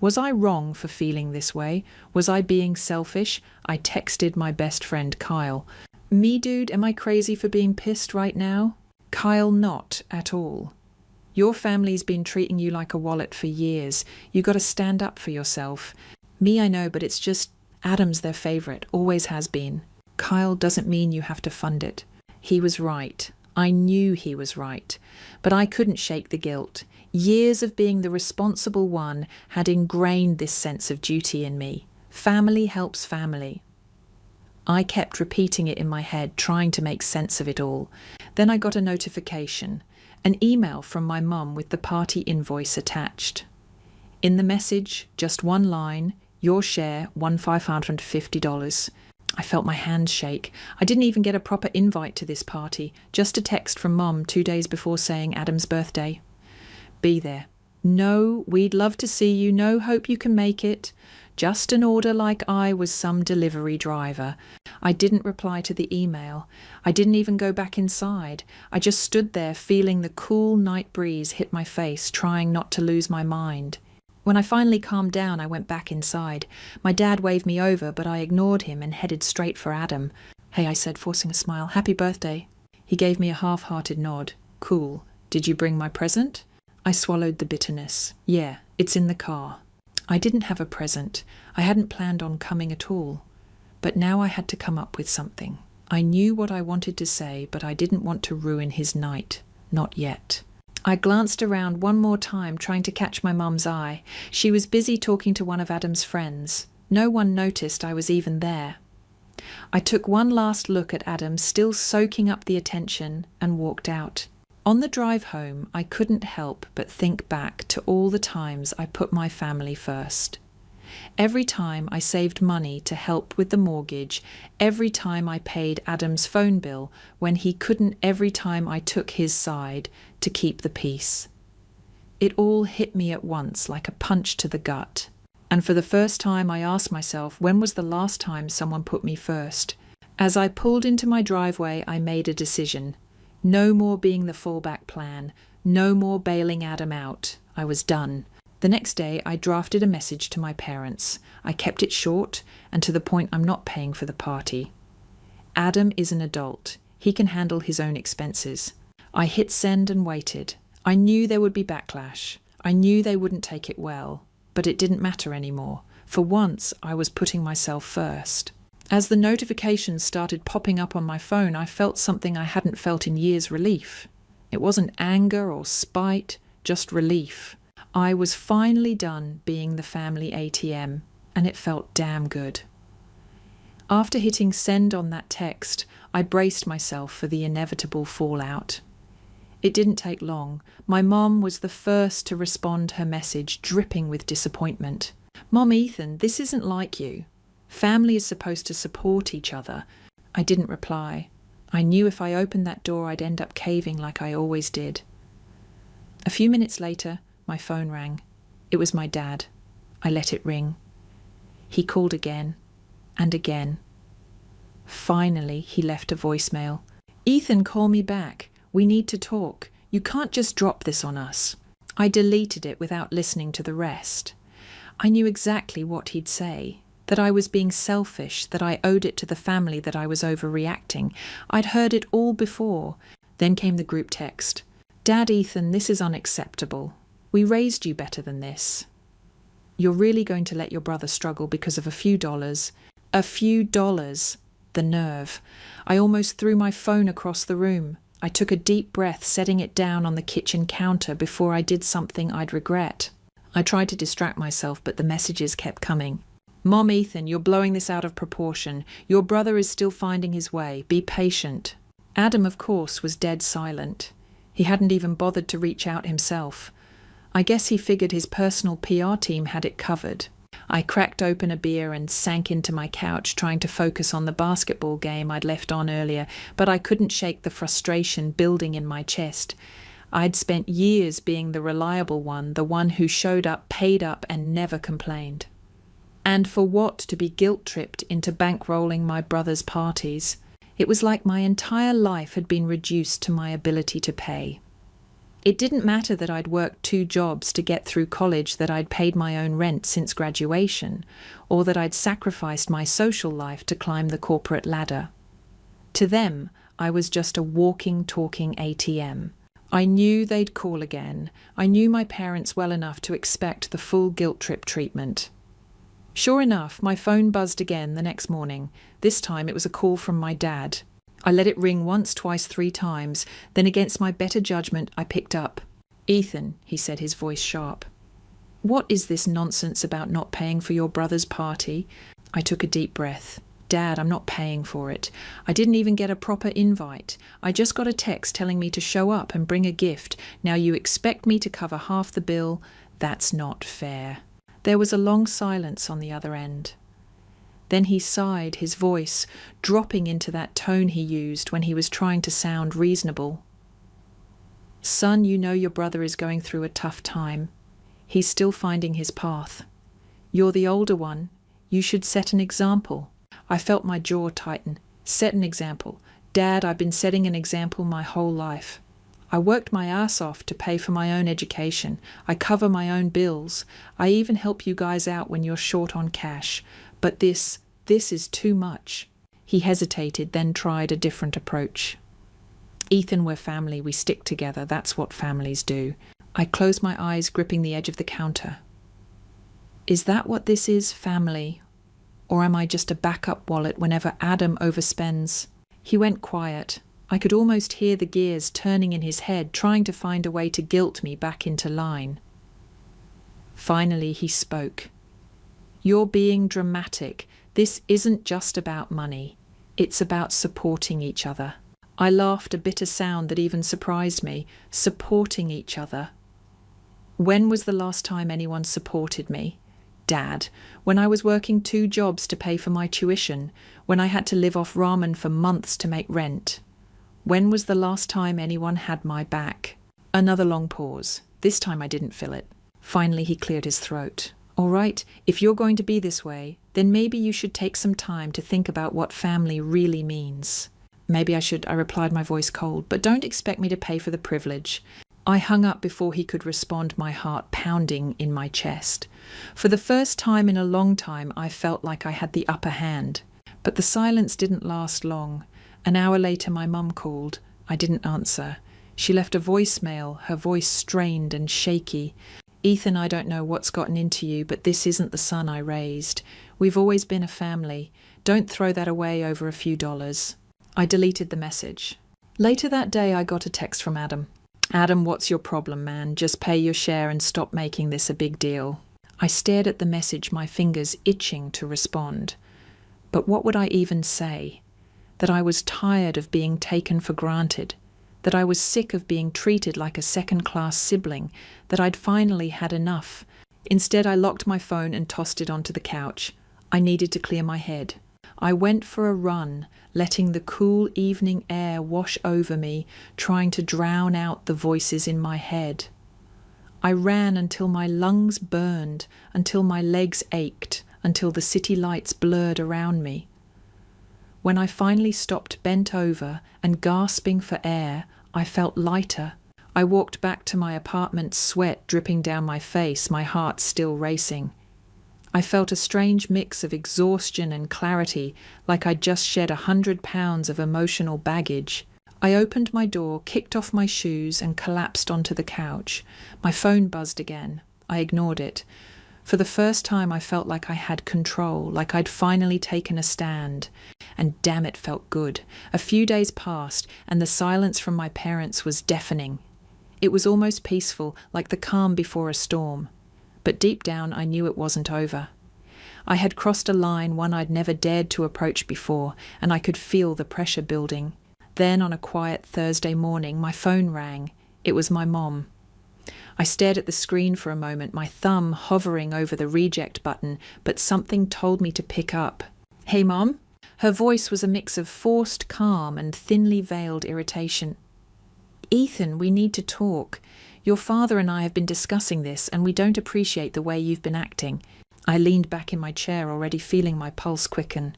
Was I wrong for feeling this way? Was I being selfish? I texted my best friend Kyle. Me, dude, am I crazy for being pissed right now? Kyle, not at all. Your family's been treating you like a wallet for years. You got to stand up for yourself. Me, I know, but it's just Adam's their favourite, always has been. Kyle, doesn't mean you have to fund it. He was right. I knew he was right. But I couldn't shake the guilt. Years of being the responsible one had ingrained this sense of duty in me. Family helps family. I kept repeating it in my head, trying to make sense of it all. Then I got a notification. An email from my mum with the party invoice attached. In the message, just one line, your share, $1,550. I felt my hands shake. I didn't even get a proper invite to this party, just a text from Mum 2 days before saying Adam's birthday. Be there. No, we'd love to see you. No, hope you can make it. Just an order like I was some delivery driver. I didn't reply to the email. I didn't even go back inside. I just stood there feeling the cool night breeze hit my face, trying not to lose my mind. When I finally calmed down, I went back inside. My dad waved me over, but I ignored him and headed straight for Adam. Hey, I said, forcing a smile. Happy birthday. He gave me a half-hearted nod. Cool. Did you bring my present? I swallowed the bitterness. Yeah, it's in the car. I didn't have a present. I hadn't planned on coming at all. But now I had to come up with something. I knew what I wanted to say, but I didn't want to ruin his night. Not yet. I glanced around one more time, trying to catch my mum's eye. She was busy talking to one of Adam's friends. No one noticed I was even there. I took one last look at Adam, still soaking up the attention, and walked out. On the drive home, I couldn't help but think back to all the times I put my family first. Every time I saved money to help with the mortgage, every time I paid Adam's phone bill when he couldn't, every time I took his side to keep the peace. It all hit me at once like a punch to the gut. And for the first time I asked myself, when was the last time someone put me first? As I pulled into my driveway, I made a decision. No more being the fallback plan. No more bailing Adam out. I was done. The next day, I drafted a message to my parents. I kept it short and to the point. I'm not paying for the party. Adam is an adult. He can handle his own expenses. I hit send and waited. I knew there would be backlash. I knew they wouldn't take it well. But it didn't matter anymore. For once, I was putting myself first. As the notifications started popping up on my phone, I felt something I hadn't felt in years: relief. It wasn't anger or spite, just relief. I was finally done being the family ATM, and it felt damn good. After hitting send on that text, I braced myself for the inevitable fallout. It didn't take long. My mom was the first to respond, her message dripping with disappointment. Mom, Ethan, this isn't like you. Family is supposed to support each other. I didn't reply. I knew if I opened that door, I'd end up caving like I always did. A few minutes later, my phone rang. It was my dad. I let it ring. He called again and again. Finally, he left a voicemail. Ethan, call me back. We need to talk. You can't just drop this on us. I deleted it without listening to the rest. I knew exactly what he'd say. That I was being selfish, that I owed it to the family, that I was overreacting. I'd heard it all before. Then came the group text. Dad, Ethan, this is unacceptable. We raised you better than this. You're really going to let your brother struggle because of a few dollars? A few dollars. The nerve. I almost threw my phone across the room. I took a deep breath, setting it down on the kitchen counter before I did something I'd regret. I tried to distract myself, but the messages kept coming. Mom, Ethan, you're blowing this out of proportion. Your brother is still finding his way. Be patient. Adam, of course, was dead silent. He hadn't even bothered to reach out himself. I guess he figured his personal PR team had it covered. I cracked open a beer and sank into my couch, trying to focus on the basketball game I'd left on earlier, but I couldn't shake the frustration building in my chest. I'd spent years being the reliable one, the one who showed up, paid up, and never complained. And for what, to be guilt-tripped into bankrolling my brother's parties? It was like my entire life had been reduced to my ability to pay. It didn't matter that I'd worked 2 jobs to get through college, that I'd paid my own rent since graduation, or that I'd sacrificed my social life to climb the corporate ladder. To them, I was just a walking, talking ATM. I knew they'd call again. I knew my parents well enough to expect the full guilt trip treatment. Sure enough, my phone buzzed again the next morning. This time it was a call from my dad. I let it ring once, twice, 3 times. Then against my better judgment, I picked up. "Ethan," he said, his voice sharp. "What is this nonsense about not paying for your brother's party?" I took a deep breath. "Dad, I'm not paying for it. I didn't even get a proper invite. I just got a text telling me to show up and bring a gift. Now you expect me to cover half the bill? That's not fair." There was a long silence on the other end. Then he sighed, his voice dropping into that tone he used when he was trying to sound reasonable. "Son, you know your brother is going through a tough time. He's still finding his path. You're the older one. You should set an example." I felt my jaw tighten. Set an example. Dad, I've been setting an example my whole life. I worked my ass off to pay for my own education. I cover my own bills. I even help you guys out when you're short on cash. But this is too much. He hesitated, then tried a different approach. "Ethan, we're family. We stick together. That's what families do." I closed my eyes, gripping the edge of the counter. Is that what this is, family? Or am I just a backup wallet whenever Adam overspends? He went quiet. I could almost hear the gears turning in his head, trying to find a way to guilt me back into line. Finally, he spoke. "You're being dramatic. This isn't just about money. It's about supporting each other." I laughed, a bitter sound that even surprised me. Supporting each other. When was the last time anyone supported me? Dad, when I was working 2 jobs to pay for my tuition, when I had to live off ramen for months to make rent. When was the last time anyone had my back? Another long pause. This time I didn't fill it. Finally he cleared his throat. "All right, if you're going to be this way, then maybe you should take some time to think about what family really means." "Maybe I should," I replied, my voice cold, "but don't expect me to pay for the privilege." I hung up before he could respond, my heart pounding in my chest. For the first time in a long time, I felt like I had the upper hand. But the silence didn't last long. An hour later, my mum called. I didn't answer. She left a voicemail, her voice strained and shaky. "Ethan, I don't know what's gotten into you, but this isn't the son I raised. We've always been a family. Don't throw that away over a few dollars." I deleted the message. Later that day, I got a text from Adam. "Adam, what's your problem, man? Just pay your share and stop making this a big deal." I stared at the message, my fingers itching to respond. But what would I even say? That I was tired of being taken for granted, that I was sick of being treated like a second-class sibling, that I'd finally had enough. Instead, I locked my phone and tossed it onto the couch. I needed to clear my head. I went for a run, letting the cool evening air wash over me, trying to drown out the voices in my head. I ran until my lungs burned, until my legs ached, until the city lights blurred around me. When I finally stopped bent over and gasping for air, I felt lighter. I walked back to my apartment, sweat dripping down my face, my heart still racing. I felt a strange mix of exhaustion and clarity, like I'd just shed 100 pounds of emotional baggage. I opened my door, kicked off my shoes, and collapsed onto the couch. My phone buzzed again. I ignored it. For the first time, I felt like I had control, like I'd finally taken a stand. And damn, it felt good. A few days passed, and the silence from my parents was deafening. It was almost peaceful, like the calm before a storm. But deep down, I knew it wasn't over. I had crossed a line, one I'd never dared to approach before, and I could feel the pressure building. Then, on a quiet Thursday morning, my phone rang. It was my mom. I stared at the screen for a moment, my thumb hovering over the reject button, but something told me to pick up. "Hey, Mom?" Her voice was a mix of forced calm and thinly veiled irritation. "Ethan, we need to talk. Your father and I have been discussing this, and we don't appreciate the way you've been acting." I leaned back in my chair, already feeling my pulse quicken.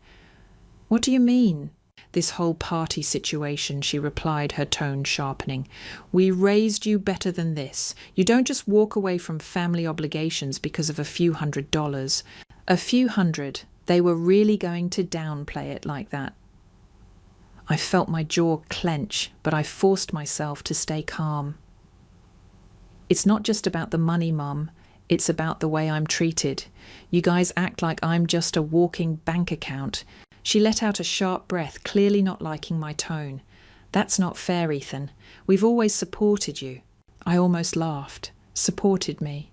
"What do you mean?" "This whole party situation," she replied, her tone sharpening. "We raised you better than this. You don't just walk away from family obligations because of a few $100s. A few hundred. They were really going to downplay it like that." I felt my jaw clench, but I forced myself to stay calm. "It's not just about the money, Mum. It's about the way I'm treated. You guys act like I'm just a walking bank account." She let out a sharp breath, clearly not liking my tone. "That's not fair, Ethan. We've always supported you." I almost laughed. Supported me.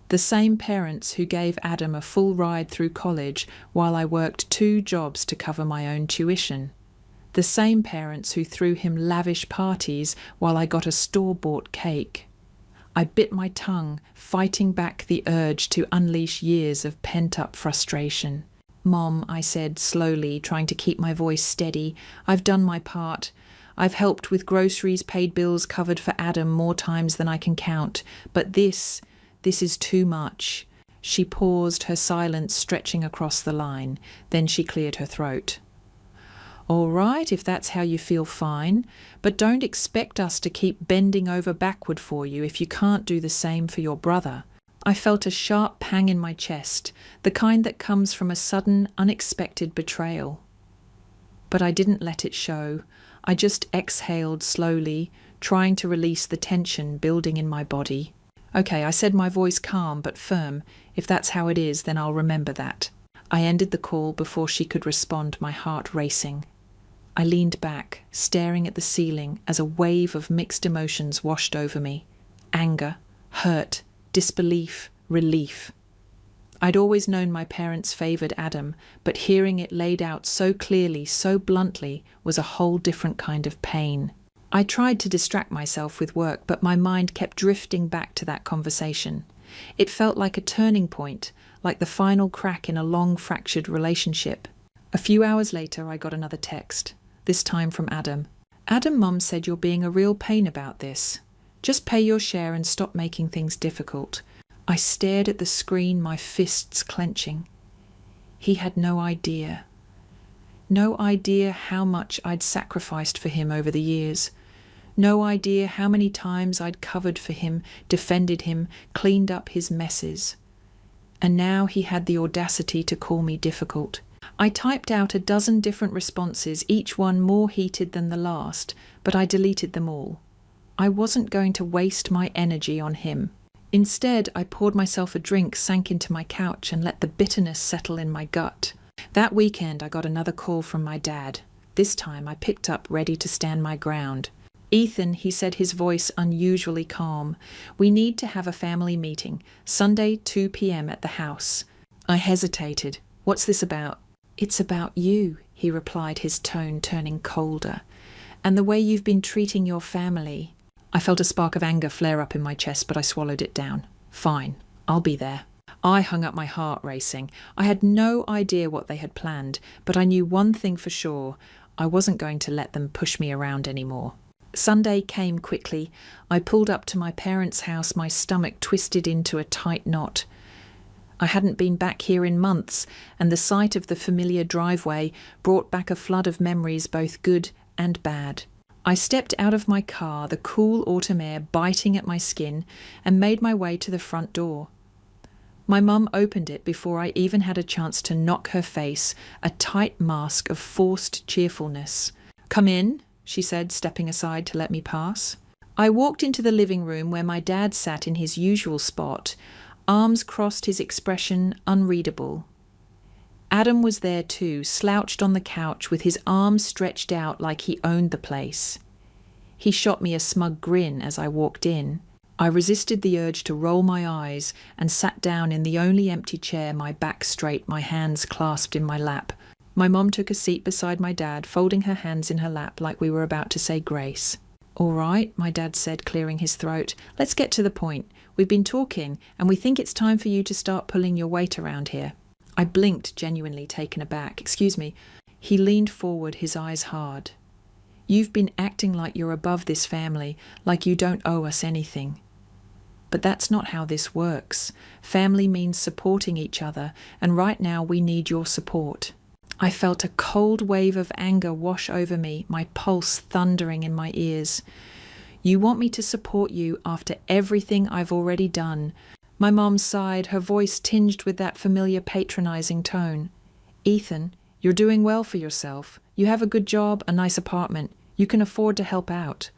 The same parents who gave Adam a full ride through college while I worked 2 jobs to cover my own tuition. The same parents who threw him lavish parties while I got a store-bought cake. I bit my tongue, fighting back the urge to unleash years of pent-up frustration. "Mom," I said slowly, trying to keep my voice steady, "I've done my part. I've helped with groceries, paid bills, covered for Adam more times than I can count. But this is too much." She paused, her silence stretching across the line. Then she cleared her throat. "All right, if that's how you feel, fine. But don't expect us to keep bending over backward for you if you can't do the same for your brother." I felt a sharp pang in my chest, the kind that comes from a sudden, unexpected betrayal. But I didn't let it show. I just exhaled slowly, trying to release the tension building in my body. "Okay," I said, my voice calm but firm. "If that's how it is, then I'll remember that." I ended the call before she could respond, my heart racing. I leaned back, staring at the ceiling as a wave of mixed emotions washed over me. Anger, hurt, disbelief, relief. I'd always known my parents favoured Adam, but hearing it laid out so clearly, so bluntly, was a whole different kind of pain. I tried to distract myself with work, but my mind kept drifting back to that conversation. It felt like a turning point, like the final crack in a long fractured relationship. A few hours later, I got another text, this time from Adam. "Adam, Mum said you're being a real pain about this. Just pay your share and stop making things difficult." I stared at the screen, my fists clenching. He had no idea. No idea how much I'd sacrificed for him over the years. No idea how many times I'd covered for him, defended him, cleaned up his messes. And now he had the audacity to call me difficult. I typed out a dozen different responses, each one more heated than the last, but I deleted them all. I wasn't going to waste my energy on him. Instead, I poured myself a drink, sank into my couch, and let the bitterness settle in my gut. That weekend, I got another call from my dad. This time, I picked up, ready to stand my ground. "Ethan," he said, his voice unusually calm, "we need to have a family meeting, Sunday, 2 p.m. at the house." I hesitated. "What's this about?" "It's about you," he replied, his tone turning colder, "and the way you've been treating your family." I felt a spark of anger flare up in my chest, but I swallowed it down. "Fine, I'll be there." I hung up, my heart racing. I had no idea what they had planned, but I knew one thing for sure. I wasn't going to let them push me around anymore. Sunday came quickly. I pulled up to my parents' house, my stomach twisted into a tight knot. I hadn't been back here in months, and the sight of the familiar driveway brought back a flood of memories, both good and bad. I stepped out of my car, the cool autumn air biting at my skin, and made my way to the front door. My mum opened it before I even had a chance to knock her face, a tight mask of forced cheerfulness. "Come in," she said, stepping aside to let me pass. I walked into the living room where my dad sat in his usual spot, arms crossed, his expression unreadable. Adam was there too, slouched on the couch with his arms stretched out like he owned the place. He shot me a smug grin as I walked in. I resisted the urge to roll my eyes and sat down in the only empty chair, my back straight, my hands clasped in my lap. My mom took a seat beside my dad, folding her hands in her lap like we were about to say grace. "All right," my dad said, clearing his throat. "Let's get to the point. We've been talking, and we think it's time for you to start pulling your weight around here." I blinked, genuinely taken aback. "Excuse me." He leaned forward, his eyes hard. "You've been acting like you're above this family, like you don't owe us anything. But that's not how this works. Family means supporting each other, and right now we need your support." I felt a cold wave of anger wash over me, my pulse thundering in my ears. "You want me to support you after everything I've already done?" My mom sighed, her voice tinged with that familiar patronizing tone. "Ethan, you're doing well for yourself. You have a good job, a nice apartment. You can afford to help out."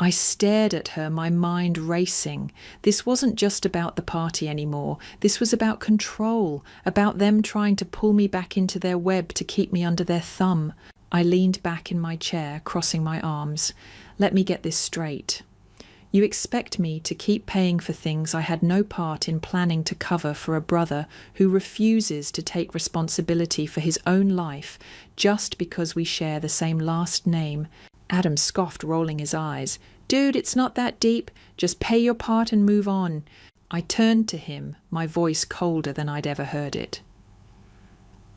I stared at her, my mind racing. This wasn't just about the party anymore. This was about control, about them trying to pull me back into their web to keep me under their thumb. I leaned back in my chair, crossing my arms. "Let me get this straight. You expect me to keep paying for things I had no part in planning to cover for a brother who refuses to take responsibility for his own life just because we share the same last name?" Adam scoffed, rolling his eyes. "Dude, it's not that deep. Just pay your part and move on." I turned to him, my voice colder than I'd ever heard it.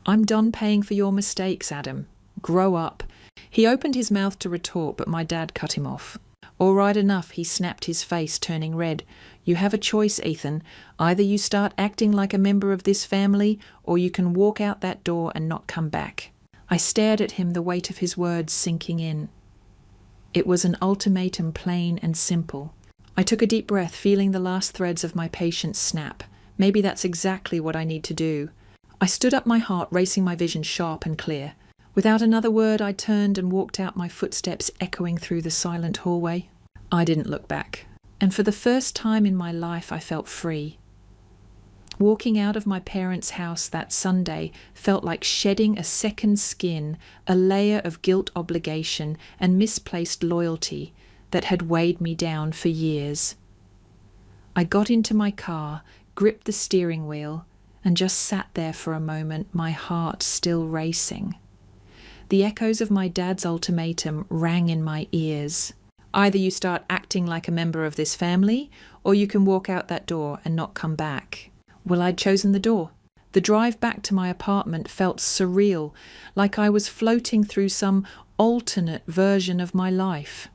"I'm done paying for your mistakes, Adam. Grow up." He opened his mouth to retort, but my dad cut him off. "All right, enough," he snapped, his face turning red. "You have a choice, Ethan. Either you start acting like a member of this family, or you can walk out that door and not come back." I stared at him, the weight of his words sinking in. It was an ultimatum, plain and simple. I took a deep breath, feeling the last threads of my patience snap. Maybe that's exactly what I need to do. I stood up, my heart racing, my vision sharp and clear. Without another word, I turned and walked out, my footsteps echoing through the silent hallway. I didn't look back, and for the first time in my life I felt free. Walking out of my parents' house that Sunday felt like shedding a second skin, a layer of guilt, obligation, and misplaced loyalty that had weighed me down for years. I got into my car, gripped the steering wheel, and just sat there for a moment, my heart still racing. The echoes of my dad's ultimatum rang in my ears. Either you start acting like a member of this family, or you can walk out that door and not come back. Well, I'd chosen the door. The drive back to my apartment felt surreal, like I was floating through some alternate version of my life.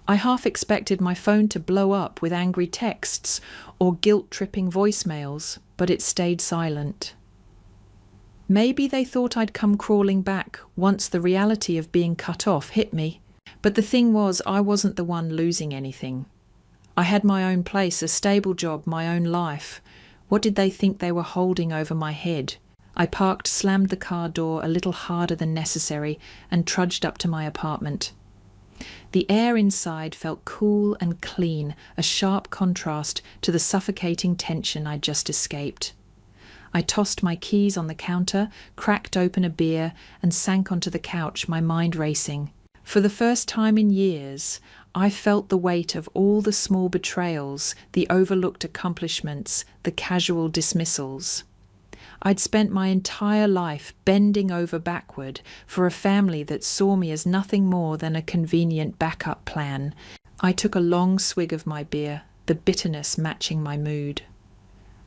I half expected my phone to blow up with angry texts or guilt-tripping voicemails, but it stayed silent. Maybe they thought I'd come crawling back once the reality of being cut off hit me. But the thing was, I wasn't the one losing anything. I had my own place, a stable job, my own life. What did they think they were holding over my head? I parked, slammed the car door a little harder than necessary, and trudged up to my apartment. The air inside felt cool and clean, a sharp contrast to the suffocating tension I'd just escaped. I tossed my keys on the counter, cracked open a beer, and sank onto the couch, my mind racing. For the first time in years, I felt the weight of all the small betrayals, the overlooked accomplishments, the casual dismissals. I'd spent my entire life bending over backward for a family that saw me as nothing more than a convenient backup plan. I took a long swig of my beer, the bitterness matching my mood.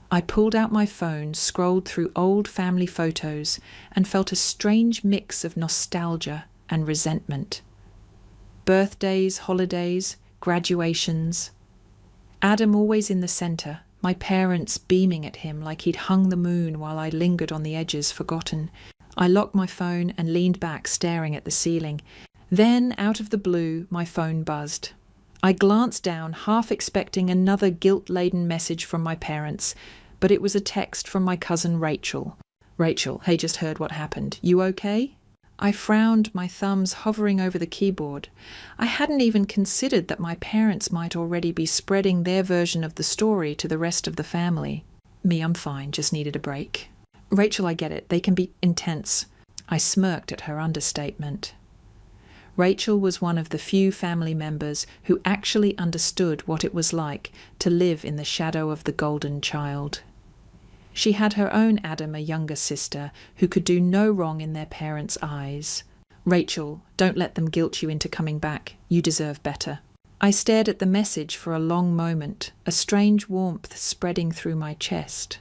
I pulled out my phone, scrolled through old family photos, and felt a strange mix of nostalgia and resentment. Birthdays, holidays, graduations. Adam always in the centre, my parents beaming at him like he'd hung the moon while I lingered on the edges, forgotten. I locked my phone and leaned back, staring at the ceiling. Then, out of the blue, my phone buzzed. I glanced down, half expecting another guilt-laden message from my parents, but it was a text from my cousin Rachel. "Rachel, hey, just heard what happened. You okay?" I frowned, my thumbs hovering over the keyboard. I hadn't even considered that my parents might already be spreading their version of the story to the rest of the family. Me, I'm fine, just needed a break. Rachel, I get it. They can be intense. I smirked at her understatement. Rachel was one of the few family members who actually understood what it was like to live in the shadow of the golden child. She had her own Adam, a younger sister, who could do no wrong in their parents' eyes. Rachel, don't let them guilt you into coming back. You deserve better. I stared at the message for a long moment, a strange warmth spreading through my chest.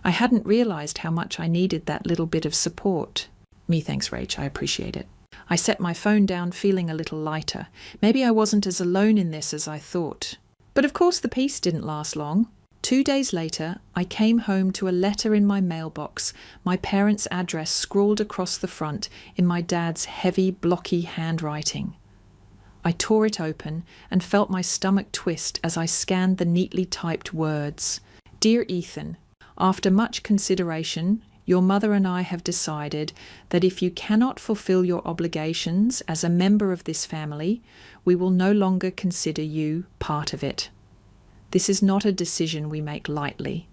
I hadn't realised how much I needed that little bit of support. Me thanks, Rach, I appreciate it. I set my phone down, feeling a little lighter. Maybe I wasn't as alone in this as I thought. But of course the peace didn't last long. 2 days later, I came home to a letter in my mailbox, my parents' address scrawled across the front in my dad's heavy, blocky handwriting. I tore it open and felt my stomach twist as I scanned the neatly typed words. Dear Ethan, after much consideration, your mother and I have decided that if you cannot fulfill your obligations as a member of this family, we will no longer consider you part of it. This is not a decision we make lightly,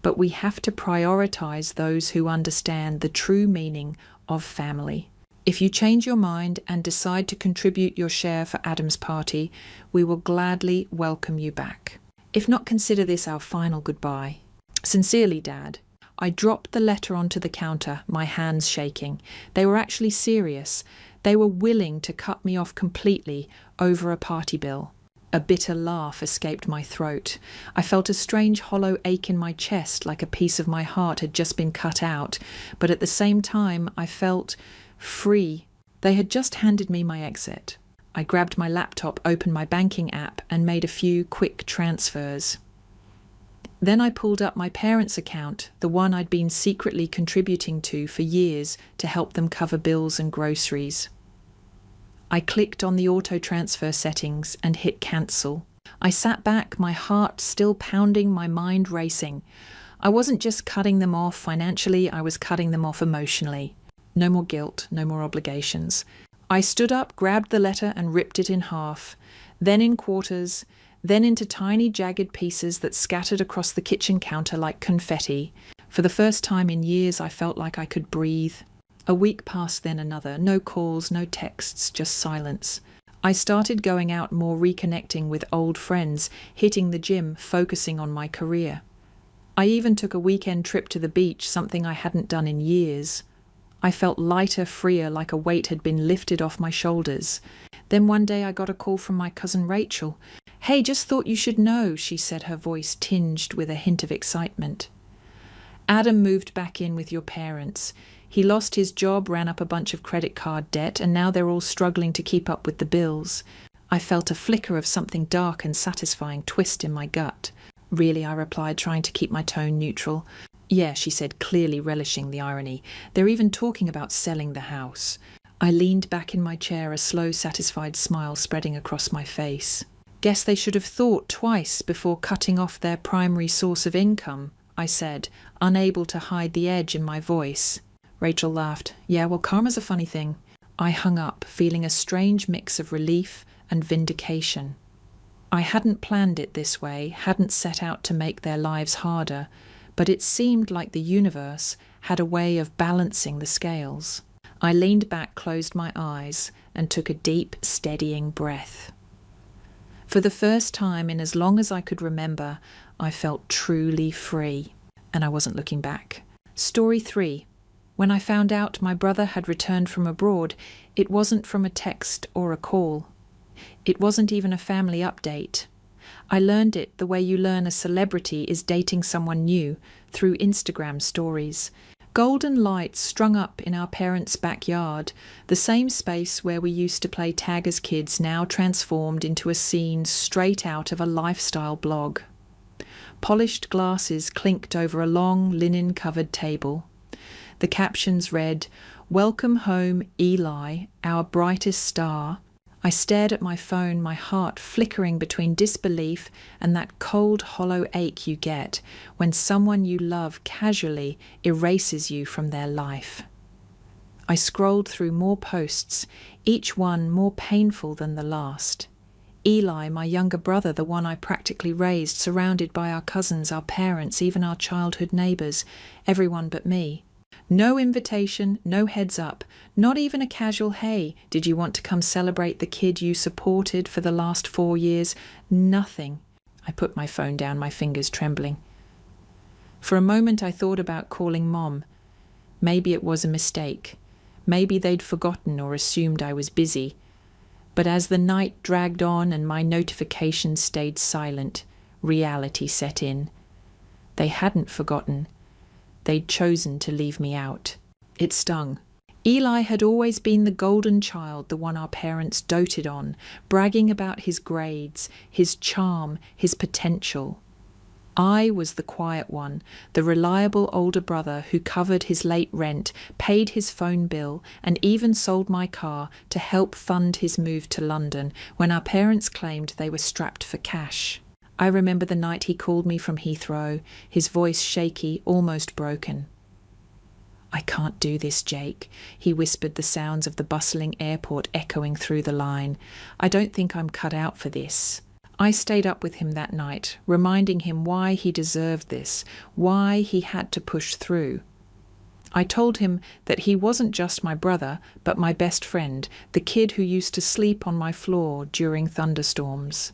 but we have to prioritize those who understand the true meaning of family. If you change your mind and decide to contribute your share for Adam's party, we will gladly welcome you back. If not, consider this our final goodbye. Sincerely, Dad. I dropped the letter onto the counter, my hands shaking. They were actually serious. They were willing to cut me off completely over a party bill. A bitter laugh escaped my throat. I felt a strange hollow ache in my chest, like a piece of my heart had just been cut out, but at the same time I felt free. They had just handed me my exit. I grabbed my laptop, opened my banking app, and made a few quick transfers. Then I pulled up my parents' account, the one I'd been secretly contributing to for years to help them cover bills and groceries. I clicked on the auto transfer settings and hit cancel. I sat back, my heart still pounding, my mind racing. I wasn't just cutting them off financially, I was cutting them off emotionally. No more guilt, no more obligations. I stood up, grabbed the letter and ripped it in half, then in quarters, then into tiny jagged pieces that scattered across the kitchen counter like confetti. For the first time in years, I felt like I could breathe. A week passed, then another. No calls, no texts, just silence. I started going out more, reconnecting with old friends, hitting the gym, focusing on my career. I even took a weekend trip to the beach, something I hadn't done in years. I felt lighter, freer, like a weight had been lifted off my shoulders. Then one day I got a call from my cousin Rachel. "Hey, just thought you should know," she said, her voice tinged with a hint of excitement. "Adam moved back in with your parents. He lost his job, ran up a bunch of credit card debt, and now they're all struggling to keep up with the bills." I felt a flicker of something dark and satisfying twist in my gut. "Really?" I replied, trying to keep my tone neutral. "Yeah," she said, clearly relishing the irony. "They're even talking about selling the house." I leaned back in my chair, a slow, satisfied smile spreading across my face. "Guess they should have thought twice before cutting off their primary source of income," I said, unable to hide the edge in my voice. Rachel laughed. "Yeah, well, karma's a funny thing." I hung up, feeling a strange mix of relief and vindication. I hadn't planned it this way, hadn't set out to make their lives harder, but it seemed like the universe had a way of balancing the scales. I leaned back, closed my eyes, and took a deep, steadying breath. For the first time in as long as I could remember, I felt truly free, and I wasn't looking back. Story 3. When I found out my brother had returned from abroad, it wasn't from a text or a call. It wasn't even a family update. I learned it the way you learn a celebrity is dating someone new, through Instagram stories. Golden lights strung up in our parents' backyard, the same space where we used to play tag as kids, now transformed into a scene straight out of a lifestyle blog. Polished glasses clinked over a long linen-covered table. The captions read, "Welcome home, Eli, our brightest star." I stared at my phone, my heart flickering between disbelief and that cold, hollow ache you get when someone you love casually erases you from their life. I scrolled through more posts, each one more painful than the last. Eli, my younger brother, the one I practically raised, surrounded by our cousins, our parents, even our childhood neighbours, everyone but me. No invitation, no heads up, not even a casual "Hey, did you want to come celebrate the kid you supported for the last 4 years?" Nothing. I put my phone down, my fingers trembling. For a moment I thought about calling Mom. Maybe it was a mistake. Maybe they'd forgotten or assumed I was busy. But as the night dragged on and my notifications stayed silent, reality set in. They hadn't forgotten. They'd chosen to leave me out. It stung. Eli had always been the golden child, the one our parents doted on, bragging about his grades, his charm, his potential. I was the quiet one, the reliable older brother who covered his late rent, paid his phone bill, and even sold my car to help fund his move to London when our parents claimed they were strapped for cash. I remember the night he called me from Heathrow, his voice shaky, almost broken. "I can't do this, Jake," he whispered, the sounds of the bustling airport echoing through the line. "I don't think I'm cut out for this." I stayed up with him that night, reminding him why he deserved this, why he had to push through. I told him that he wasn't just my brother, but my best friend, the kid who used to sleep on my floor during thunderstorms.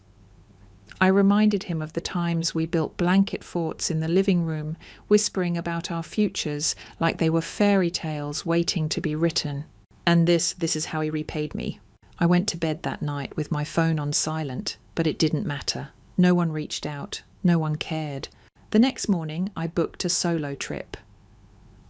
I reminded him of the times we built blanket forts in the living room, whispering about our futures like they were fairy tales waiting to be written. And this is how he repaid me. I went to bed that night with my phone on silent, but it didn't matter. No one reached out. No one cared. The next morning, I booked a solo trip.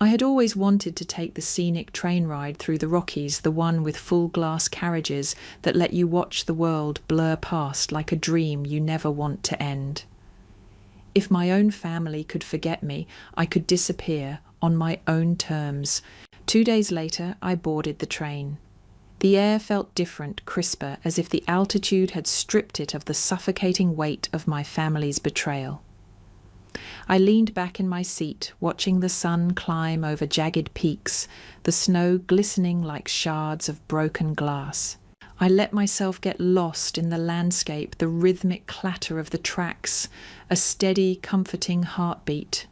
I had always wanted to take the scenic train ride through the Rockies, the one with full glass carriages that let you watch the world blur past like a dream you never want to end. If my own family could forget me, I could disappear on my own terms. 2 days later, I boarded the train. The air felt different, crisper, as if the altitude had stripped it of the suffocating weight of my family's betrayal. I leaned back in my seat, watching the sun climb over jagged peaks, the snow glistening like shards of broken glass. I let myself get lost in the landscape, the rhythmic clatter of the tracks, a steady, comforting heartbeat.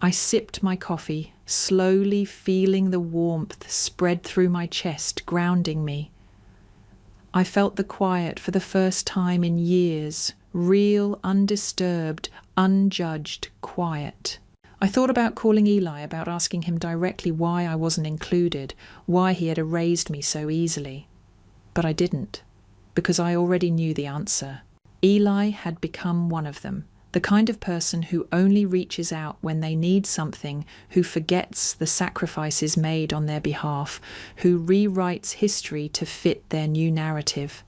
I sipped my coffee, slowly feeling the warmth spread through my chest, grounding me. I felt the quiet for the first time in years, real, undisturbed, unjudged quiet. I thought about calling Eli, about asking him directly why I wasn't included, why he had erased me so easily. But I didn't, because I already knew the answer. Eli had become one of them, the kind of person who only reaches out when they need something, who forgets the sacrifices made on their behalf, who rewrites history to fit their new narrative.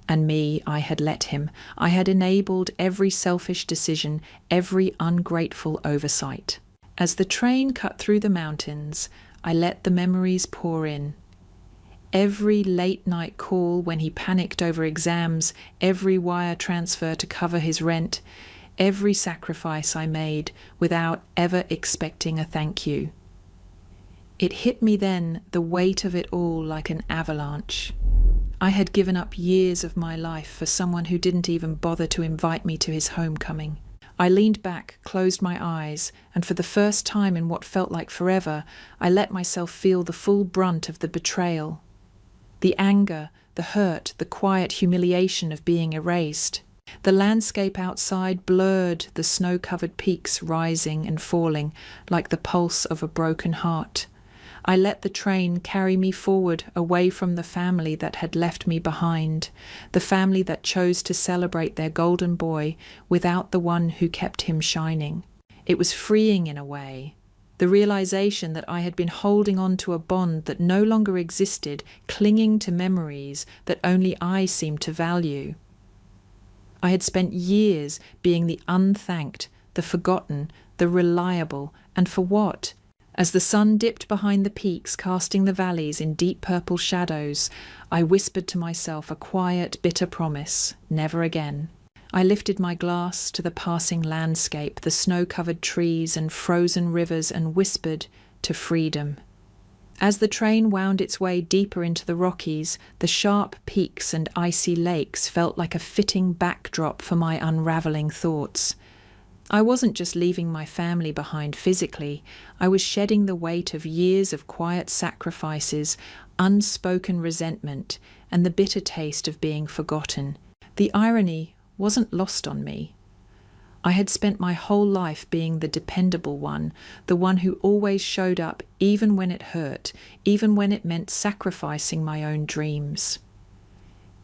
And me, I had let him. I had enabled every selfish decision, every ungrateful oversight. As the train cut through the mountains, I let the memories pour in. Every late-night call when he panicked over exams, every wire transfer to cover his rent, every sacrifice I made without ever expecting a thank you. It hit me then, the weight of it all, like an avalanche. I had given up years of my life for someone who didn't even bother to invite me to his homecoming. I leaned back, closed my eyes, and for the first time in what felt like forever, I let myself feel the full brunt of the betrayal. The anger, the hurt, the quiet humiliation of being erased. The landscape outside blurred, the snow-covered peaks rising and falling like the pulse of a broken heart. I let the train carry me forward, away from the family that had left me behind, the family that chose to celebrate their golden boy without the one who kept him shining. It was freeing in a way. The realization that I had been holding on to a bond that no longer existed, clinging to memories that only I seemed to value. I had spent years being the unthanked, the forgotten, the reliable, and for what? As the sun dipped behind the peaks, casting the valleys in deep purple shadows, I whispered to myself a quiet, bitter promise, never again. I lifted my glass to the passing landscape, the snow-covered trees and frozen rivers, and whispered to freedom. As the train wound its way deeper into the Rockies, the sharp peaks and icy lakes felt like a fitting backdrop for my unravelling thoughts. I wasn't just leaving my family behind physically, I was shedding the weight of years of quiet sacrifices, unspoken resentment, and the bitter taste of being forgotten. The irony wasn't lost on me. I had spent my whole life being the dependable one, the one who always showed up even when it hurt, even when it meant sacrificing my own dreams.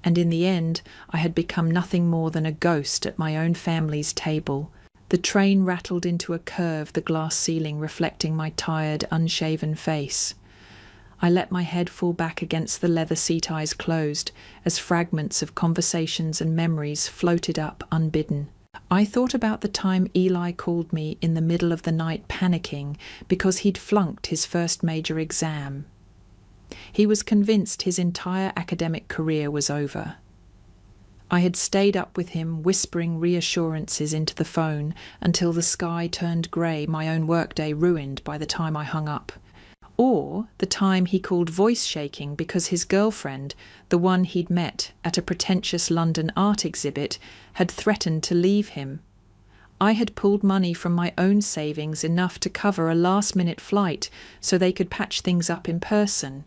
And in the end, I had become nothing more than a ghost at my own family's table. The train rattled into a curve, the glass ceiling reflecting my tired, unshaven face. I let my head fall back against the leather seat, eyes closed, as fragments of conversations and memories floated up unbidden. I thought about the time Eli called me in the middle of the night panicking because he'd flunked his first major exam. He was convinced his entire academic career was over. I had stayed up with him, whispering reassurances into the phone until the sky turned grey, my own workday ruined by the time I hung up. Or the time he called voice shaking because his girlfriend, the one he'd met at a pretentious London art exhibit, had threatened to leave him. I had pulled money from my own savings enough to cover a last-minute flight so they could patch things up in person.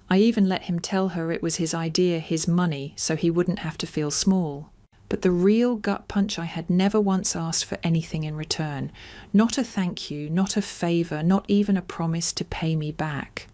I even let him tell her it was his idea, his money, so he wouldn't have to feel small. But the real gut punch, I had never once asked for anything in return. Not a thank you, not a favour, not even a promise to pay me back.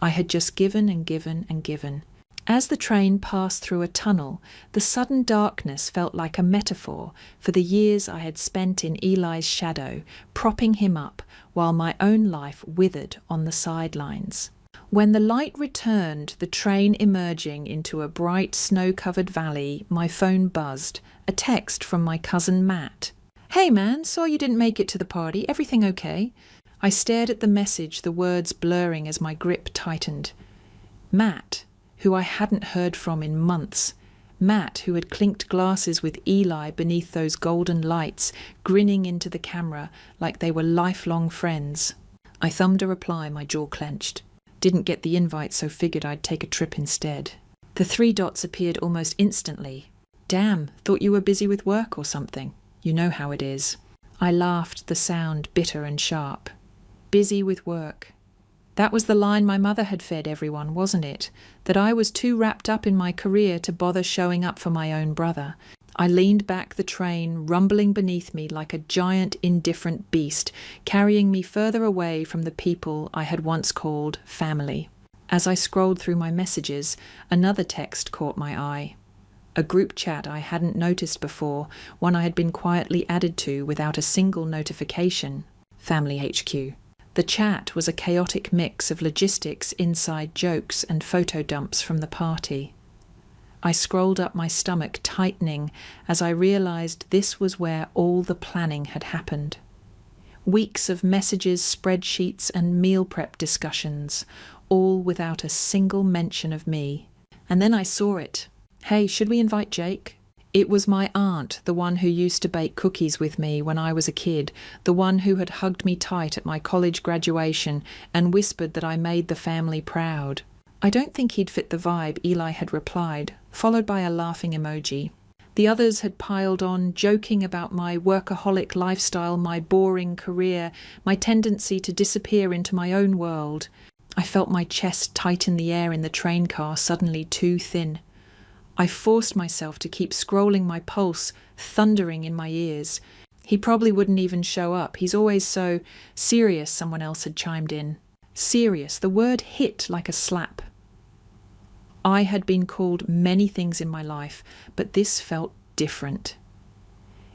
I had just given and given and given. As the train passed through a tunnel, the sudden darkness felt like a metaphor for the years I had spent in Eli's shadow, propping him up while my own life withered on the sidelines. When the light returned, the train emerging into a bright snow-covered valley, my phone buzzed, a text from my cousin Matt. "Hey man, saw you didn't make it to the party, everything okay?" I stared at the message, the words blurring as my grip tightened. Matt, who I hadn't heard from in months. Matt, who had clinked glasses with Eli beneath those golden lights, grinning into the camera like they were lifelong friends. I thumbed a reply, my jaw clenched. Didn't get the invite, so figured I'd take a trip instead. The 3 dots appeared almost instantly. "Damn, thought you were busy with work or something. You know how it is." I laughed, the sound bitter and sharp. Busy with work. That was the line my mother had fed everyone, wasn't it? That I was too wrapped up in my career to bother showing up for my own brother. I leaned back, the train rumbling beneath me like a giant indifferent beast, carrying me further away from the people I had once called family. As I scrolled through my messages, another text caught my eye. A group chat I hadn't noticed before, one I had been quietly added to without a single notification. Family HQ. The chat was a chaotic mix of logistics, inside jokes, and photo dumps from the party. I scrolled up my stomach, tightening, as I realised this was where all the planning had happened. Weeks of messages, spreadsheets, and meal prep discussions, all without a single mention of me. And then I saw it. "Hey, should we invite Jake?" It was my aunt, the one who used to bake cookies with me when I was a kid, the one who had hugged me tight at my college graduation and whispered that I made the family proud. "I don't think he'd fit the vibe," Eli had replied, followed by a laughing emoji. The others had piled on, joking about my workaholic lifestyle, my boring career, my tendency to disappear into my own world. I felt my chest tighten, the air in the train car suddenly too thin. I forced myself to keep scrolling, my pulse thundering in my ears. "He probably wouldn't even show up. He's always so serious," someone else had chimed in. Serious, the word hit like a slap. I had been called many things in my life, but this felt different.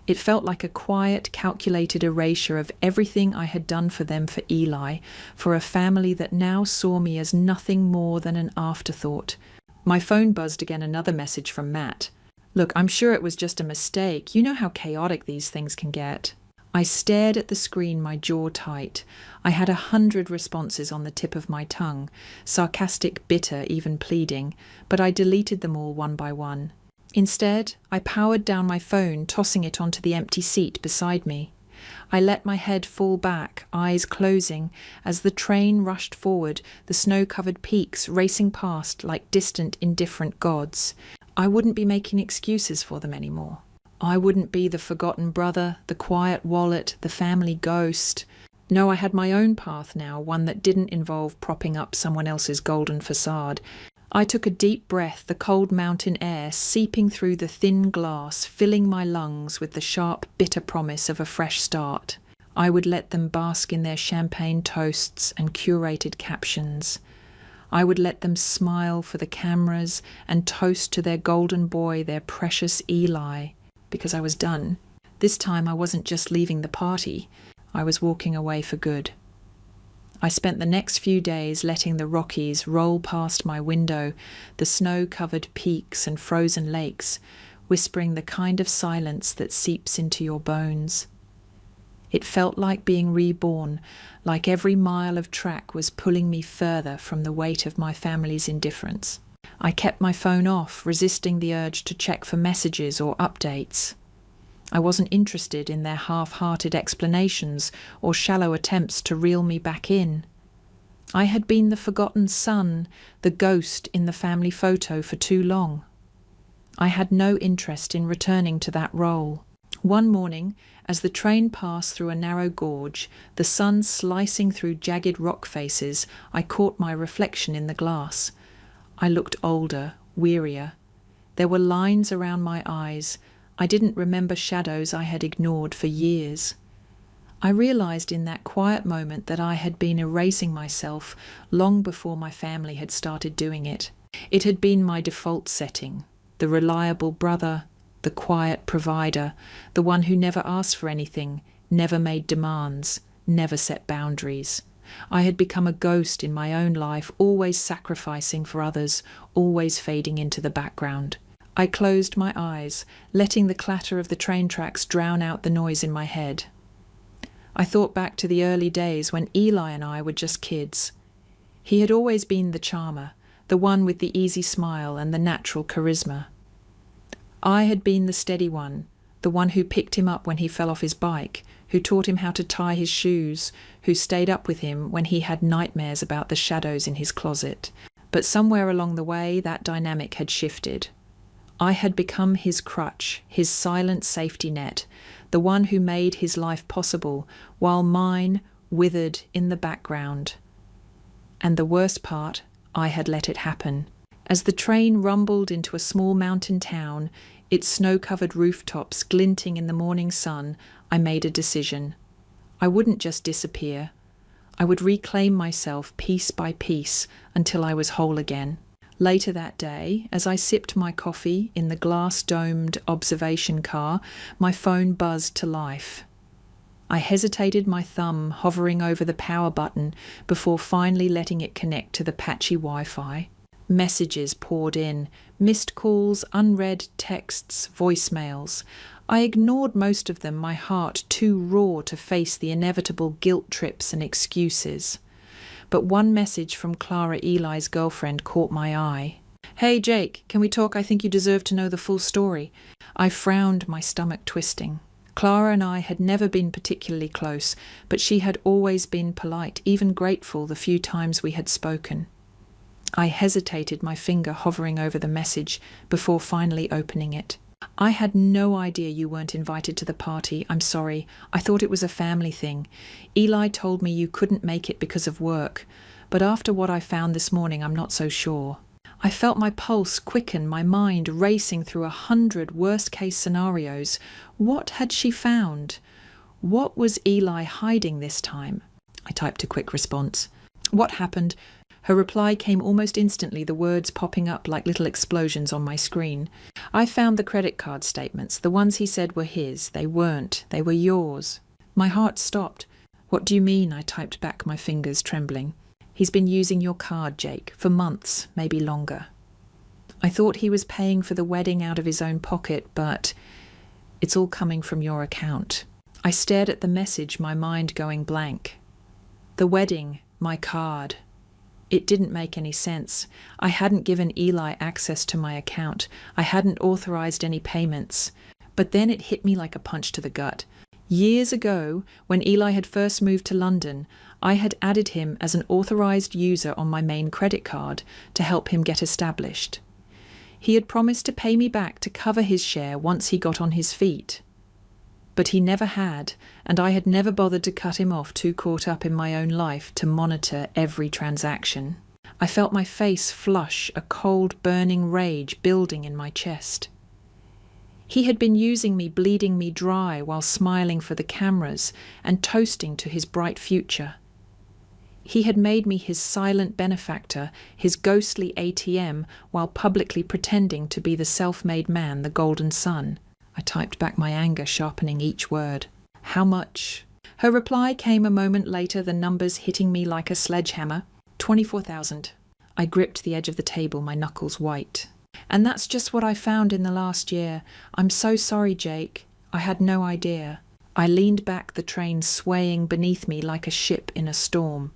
It felt like a quiet, calculated erasure of everything I had done for them, for Eli, for a family that now saw me as nothing more than an afterthought. My phone buzzed again, another message from Matt. "Look, I'm sure it was just a mistake. You know how chaotic these things can get." I stared at the screen, my jaw tight. I had 100 responses on the tip of my tongue, sarcastic, bitter, even pleading, but I deleted them all one by one. Instead, I powered down my phone, tossing it onto the empty seat beside me. I let my head fall back, eyes closing, as the train rushed forward, the snow-covered peaks racing past like distant, indifferent gods. I wouldn't be making excuses for them anymore. I wouldn't be the forgotten brother, the quiet wallet, the family ghost. No, I had my own path now, one that didn't involve propping up someone else's golden facade. I took a deep breath, the cold mountain air seeping through the thin glass, filling my lungs with the sharp, bitter promise of a fresh start. I would let them bask in their champagne toasts and curated captions. I would let them smile for the cameras and toast to their golden boy, their precious Eli, because I was done. This time I wasn't just leaving the party, I was walking away for good. I spent the next few days letting the Rockies roll past my window, the snow-covered peaks and frozen lakes, whispering the kind of silence that seeps into your bones. It felt like being reborn, like every mile of track was pulling me further from the weight of my family's indifference. I kept my phone off, resisting the urge to check for messages or updates. I wasn't interested in their half-hearted explanations or shallow attempts to reel me back in. I had been the forgotten son, the ghost in the family photo for too long. I had no interest in returning to that role. One morning, as the train passed through a narrow gorge, the sun slicing through jagged rock faces, I caught my reflection in the glass. I looked older, wearier. There were lines around my eyes. I didn't remember shadows I had ignored for years. I realized in that quiet moment that I had been erasing myself long before my family had started doing it. It had been my default setting, the reliable brother, the quiet provider, the one who never asked for anything, never made demands, never set boundaries. I had become a ghost in my own life, always sacrificing for others, always fading into the background. I closed my eyes, letting the clatter of the train tracks drown out the noise in my head. I thought back to the early days when Eli and I were just kids. He had always been the charmer, the one with the easy smile and the natural charisma. I had been the steady one, the one who picked him up when he fell off his bike, who taught him how to tie his shoes, who stayed up with him when he had nightmares about the shadows in his closet. But somewhere along the way, that dynamic had shifted. I had become his crutch, his silent safety net, the one who made his life possible, while mine withered in the background. And the worst part, I had let it happen. As the train rumbled into a small mountain town, its snow-covered rooftops glinting in the morning sun, I made a decision. I wouldn't just disappear. I would reclaim myself piece by piece until I was whole again. Later that day, as I sipped my coffee in the glass-domed observation car, my phone buzzed to life. I hesitated, my thumb hovering over the power button before finally letting it connect to the patchy Wi-Fi. Messages poured in, missed calls, unread texts, voicemails. I ignored most of them, my heart too raw to face the inevitable guilt trips and excuses. But one message from Clara, Eli's girlfriend, caught my eye. "Hey Jake, can we talk? I think you deserve to know the full story." I frowned, my stomach twisting. Clara and I had never been particularly close, but she had always been polite, even grateful the few times we had spoken. I hesitated, my finger hovering over the message, before finally opening it. "I had no idea you weren't invited to the party. I'm sorry. I thought it was a family thing. Eli told me you couldn't make it because of work, but after what I found this morning, I'm not so sure." I felt my pulse quicken, my mind racing through 100 worst-case scenarios. What had she found? What was Eli hiding this time? I typed a quick response. "What happened?" Her reply came almost instantly, the words popping up like little explosions on my screen. "I found the credit card statements. The ones he said were his. They weren't. They were yours." My heart stopped. "What do you mean?" I typed back, my fingers trembling. "He's been using your card, Jake, for months, maybe longer." I thought he was paying for the wedding out of his own pocket, but it's all coming from your account. I stared at the message, my mind going blank. The wedding, my card. It didn't make any sense. I hadn't given Eli access to my account. I hadn't authorized any payments. But then it hit me like a punch to the gut. Years ago, when Eli had first moved to London, I had added him as an authorised user on my main credit card to help him get established. He had promised to pay me back to cover his share once he got on his feet. But he never had, and I had never bothered to cut him off, too caught up in my own life to monitor every transaction. I felt my face flush, a cold, burning rage building in my chest. He had been using me, bleeding me dry while smiling for the cameras and toasting to his bright future. He had made me his silent benefactor, his ghostly ATM, while publicly pretending to be the self-made man, the golden son. I typed back my anger, sharpening each word. How much? Her reply came a moment later, the numbers hitting me like a sledgehammer. 24,000. I gripped the edge of the table, my knuckles white. And that's just what I found in the last year. I'm so sorry, Jake. I had no idea. I leaned back, the train swaying beneath me like a ship in a storm.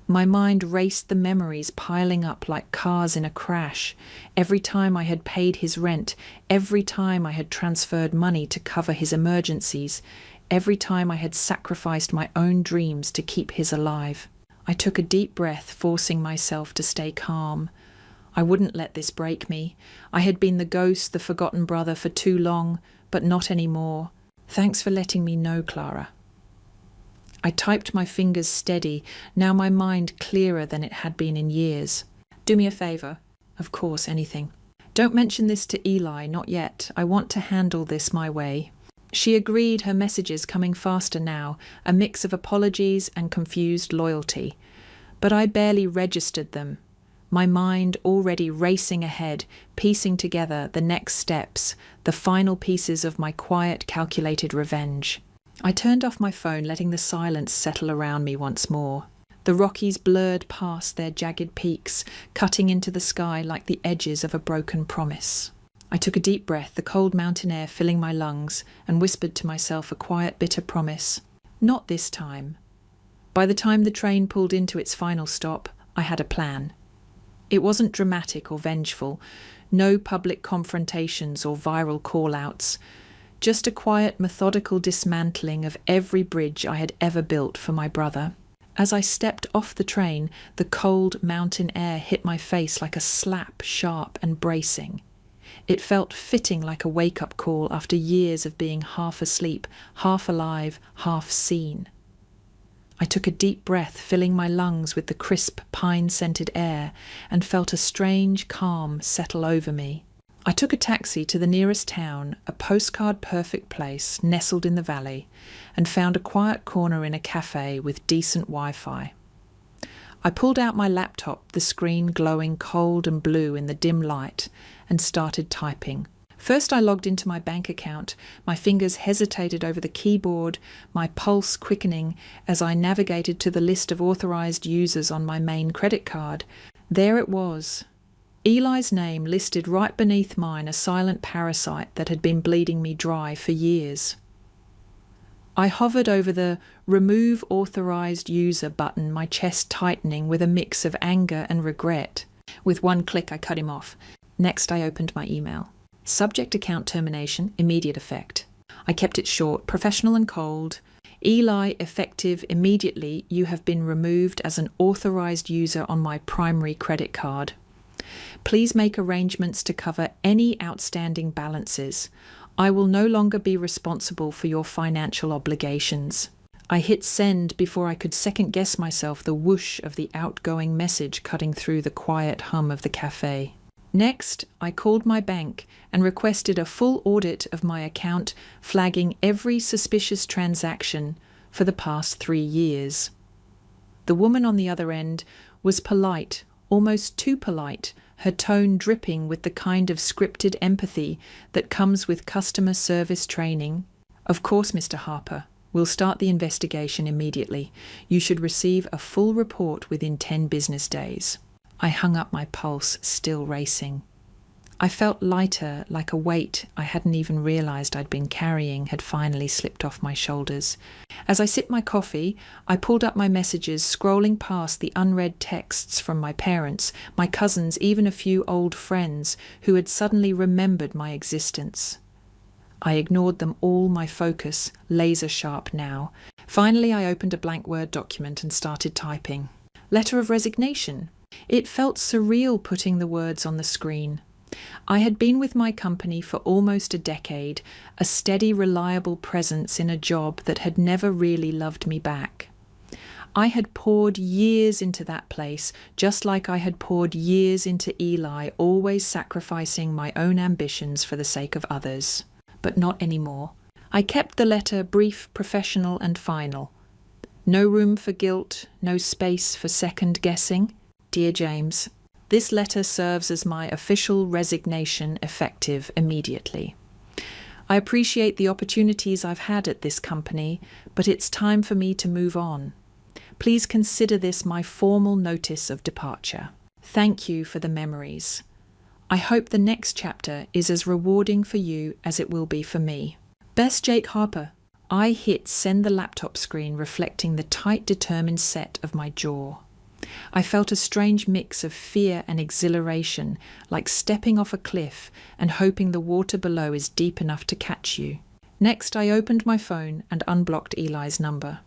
My mind raced the memories piling up like cars in a crash. Every time I had paid his rent, every time I had transferred money to cover his emergencies, every time I had sacrificed my own dreams to keep his alive. I took a deep breath, forcing myself to stay calm. I wouldn't let this break me. I had been the ghost, the forgotten brother for too long, but not anymore. Thanks for letting me know, Clara. I typed, my fingers steady, now my mind clearer than it had been in years. Do me a favour. Of course, anything. Don't mention this to Eli, not yet. I want to handle this my way. She agreed, her messages coming faster now, a mix of apologies and confused loyalty. But I barely registered them. My mind already racing ahead, piecing together the next steps, the final pieces of my quiet, calculated revenge. I turned off my phone, letting the silence settle around me once more. The Rockies blurred past their jagged peaks, cutting into the sky like the edges of a broken promise. I took a deep breath, the cold mountain air filling my lungs, and whispered to myself a quiet, bitter promise. Not this time. By the time the train pulled into its final stop, I had a plan. It wasn't dramatic or vengeful, no public confrontations or viral call-outs, just a quiet, methodical dismantling of every bridge I had ever built for my brother. As I stepped off the train, the cold mountain air hit my face like a slap, sharp and bracing. It felt fitting, like a wake-up call after years of being half asleep, half alive, half seen. I took a deep breath, filling my lungs with the crisp, pine-scented air, and felt a strange calm settle over me. I took a taxi to the nearest town, a postcard-perfect place nestled in the valley, and found a quiet corner in a cafe with decent Wi-Fi. I pulled out my laptop, the screen glowing cold and blue in the dim light, and started typing. First I logged into my bank account. My fingers hesitated over the keyboard, my pulse quickening as I navigated to the list of authorised users on my main credit card. There it was. Eli's name listed right beneath mine, a silent parasite that had been bleeding me dry for years. I hovered over the Remove Authorised User button, my chest tightening with a mix of anger and regret. With one click I cut him off. Next I opened my email. Subject: account termination, immediate effect. I kept it short, professional and cold. Eli, effective immediately. You have been removed as an authorised user on my primary credit card. Please make arrangements to cover any outstanding balances. I will no longer be responsible for your financial obligations. I hit send before I could second-guess myself, the whoosh of the outgoing message cutting through the quiet hum of the cafe. Next, I called my bank and requested a full audit of my account, flagging every suspicious transaction for the past 3 years. The woman on the other end was polite, almost too polite, her tone dripping with the kind of scripted empathy that comes with customer service training. Of course, Mr. Harper. We'll start the investigation immediately. You should receive a full report within 10 business days. I hung up my pulse, still racing. I felt lighter, like a weight I hadn't even realised I'd been carrying had finally slipped off my shoulders. As I sipped my coffee, I pulled up my messages, scrolling past the unread texts from my parents, my cousins, even a few old friends who had suddenly remembered my existence. I ignored them all, my focus laser sharp now. Finally, I opened a blank Word document and started typing. Letter of resignation. It felt surreal putting the words on the screen. I had been with my company for almost a decade, a steady, reliable presence in a job that had never really loved me back. I had poured years into that place, just like I had poured years into Eli, always sacrificing my own ambitions for the sake of others. But not anymore. I kept the letter brief, professional, and final. No room for guilt, no space for second guessing. Dear James, this letter serves as my official resignation, effective immediately. I appreciate the opportunities I've had at this company, but it's time for me to move on. Please consider this my formal notice of departure. Thank you for the memories. I hope the next chapter is as rewarding for you as it will be for me. Best, Jake Harper. I hit send the laptop screen, reflecting the tight, determined set of my jaw. I felt a strange mix of fear and exhilaration, like stepping off a cliff and hoping the water below is deep enough to catch you. Next, I opened my phone and unblocked Eli's number.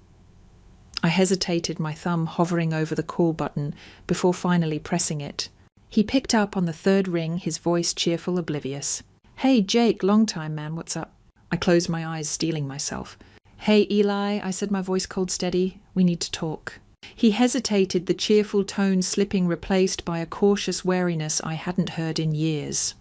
I hesitated, my thumb hovering over the call button before finally pressing it. He picked up on the third ring, his voice cheerful, oblivious. Hey, Jake, long time, man, what's up? I closed my eyes, steeling myself. Hey, Eli, I said, my voice cold steady. We need to talk. He hesitated, the cheerful tone slipping, replaced by a cautious wariness I hadn't heard in years.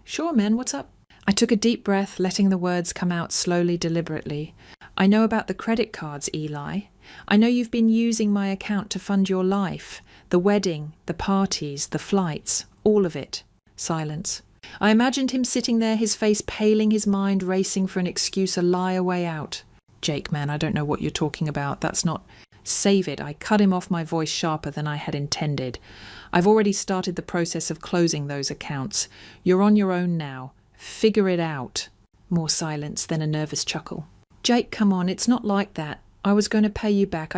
Sure, man, what's up? I took a deep breath, letting the words come out slowly, deliberately. I know about the credit cards, Eli. I know you've been using my account to fund your life. The wedding, the parties, the flights, all of it. Silence. I imagined him sitting there, his face paling, his mind racing for an excuse, a lie, a way out. Jake, man, I don't know what you're talking about. That's not... Save it. I cut him off, my voice sharper than I had intended. I've already started the process of closing those accounts. You're on your own now. Figure it out. More silence, then a nervous chuckle. Jake, come on, it's not like that. I was going to pay you back.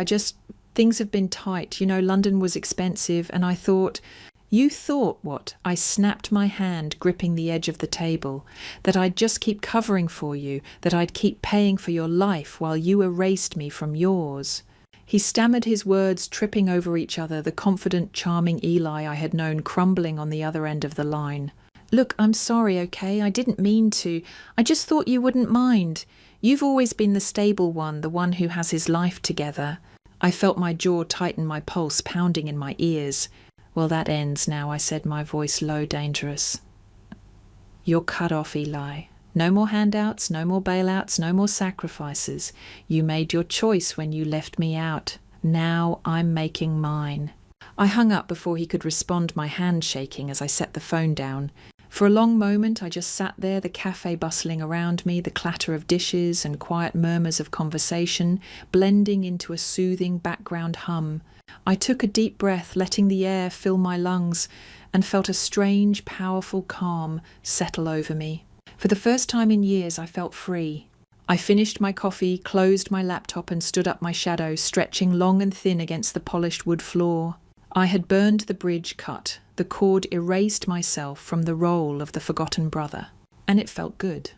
Things have been tight. You know, London was expensive, and I thought... You thought what? I snapped my hand, gripping the edge of the table. That I'd just keep covering for you, that I'd keep paying for your life while you erased me from yours. He stammered, his words tripping over each other, the confident, charming Eli I had known crumbling on the other end of the line. Look, I'm sorry, okay? I didn't mean to. I just thought you wouldn't mind. You've always been the stable one, the one who has his life together. I felt my jaw tighten, my pulse pounding in my ears. Well, that ends now, I said, my voice low, dangerous. You're cut off, Eli. No more handouts, no more bailouts, no more sacrifices. You made your choice when you left me out. Now I'm making mine. I hung up before he could respond, my hand shaking as I set the phone down. For a long moment I just sat there, the cafe bustling around me, the clatter of dishes and quiet murmurs of conversation blending into a soothing background hum. I took a deep breath, letting the air fill my lungs, and felt a strange, powerful calm settle over me. For the first time in years, I felt free. I finished my coffee, closed my laptop, and stood up my shadow, stretching long and thin against the polished wood floor. I had burned the bridge cut, the cord erased myself from the role of the forgotten brother, and it felt good.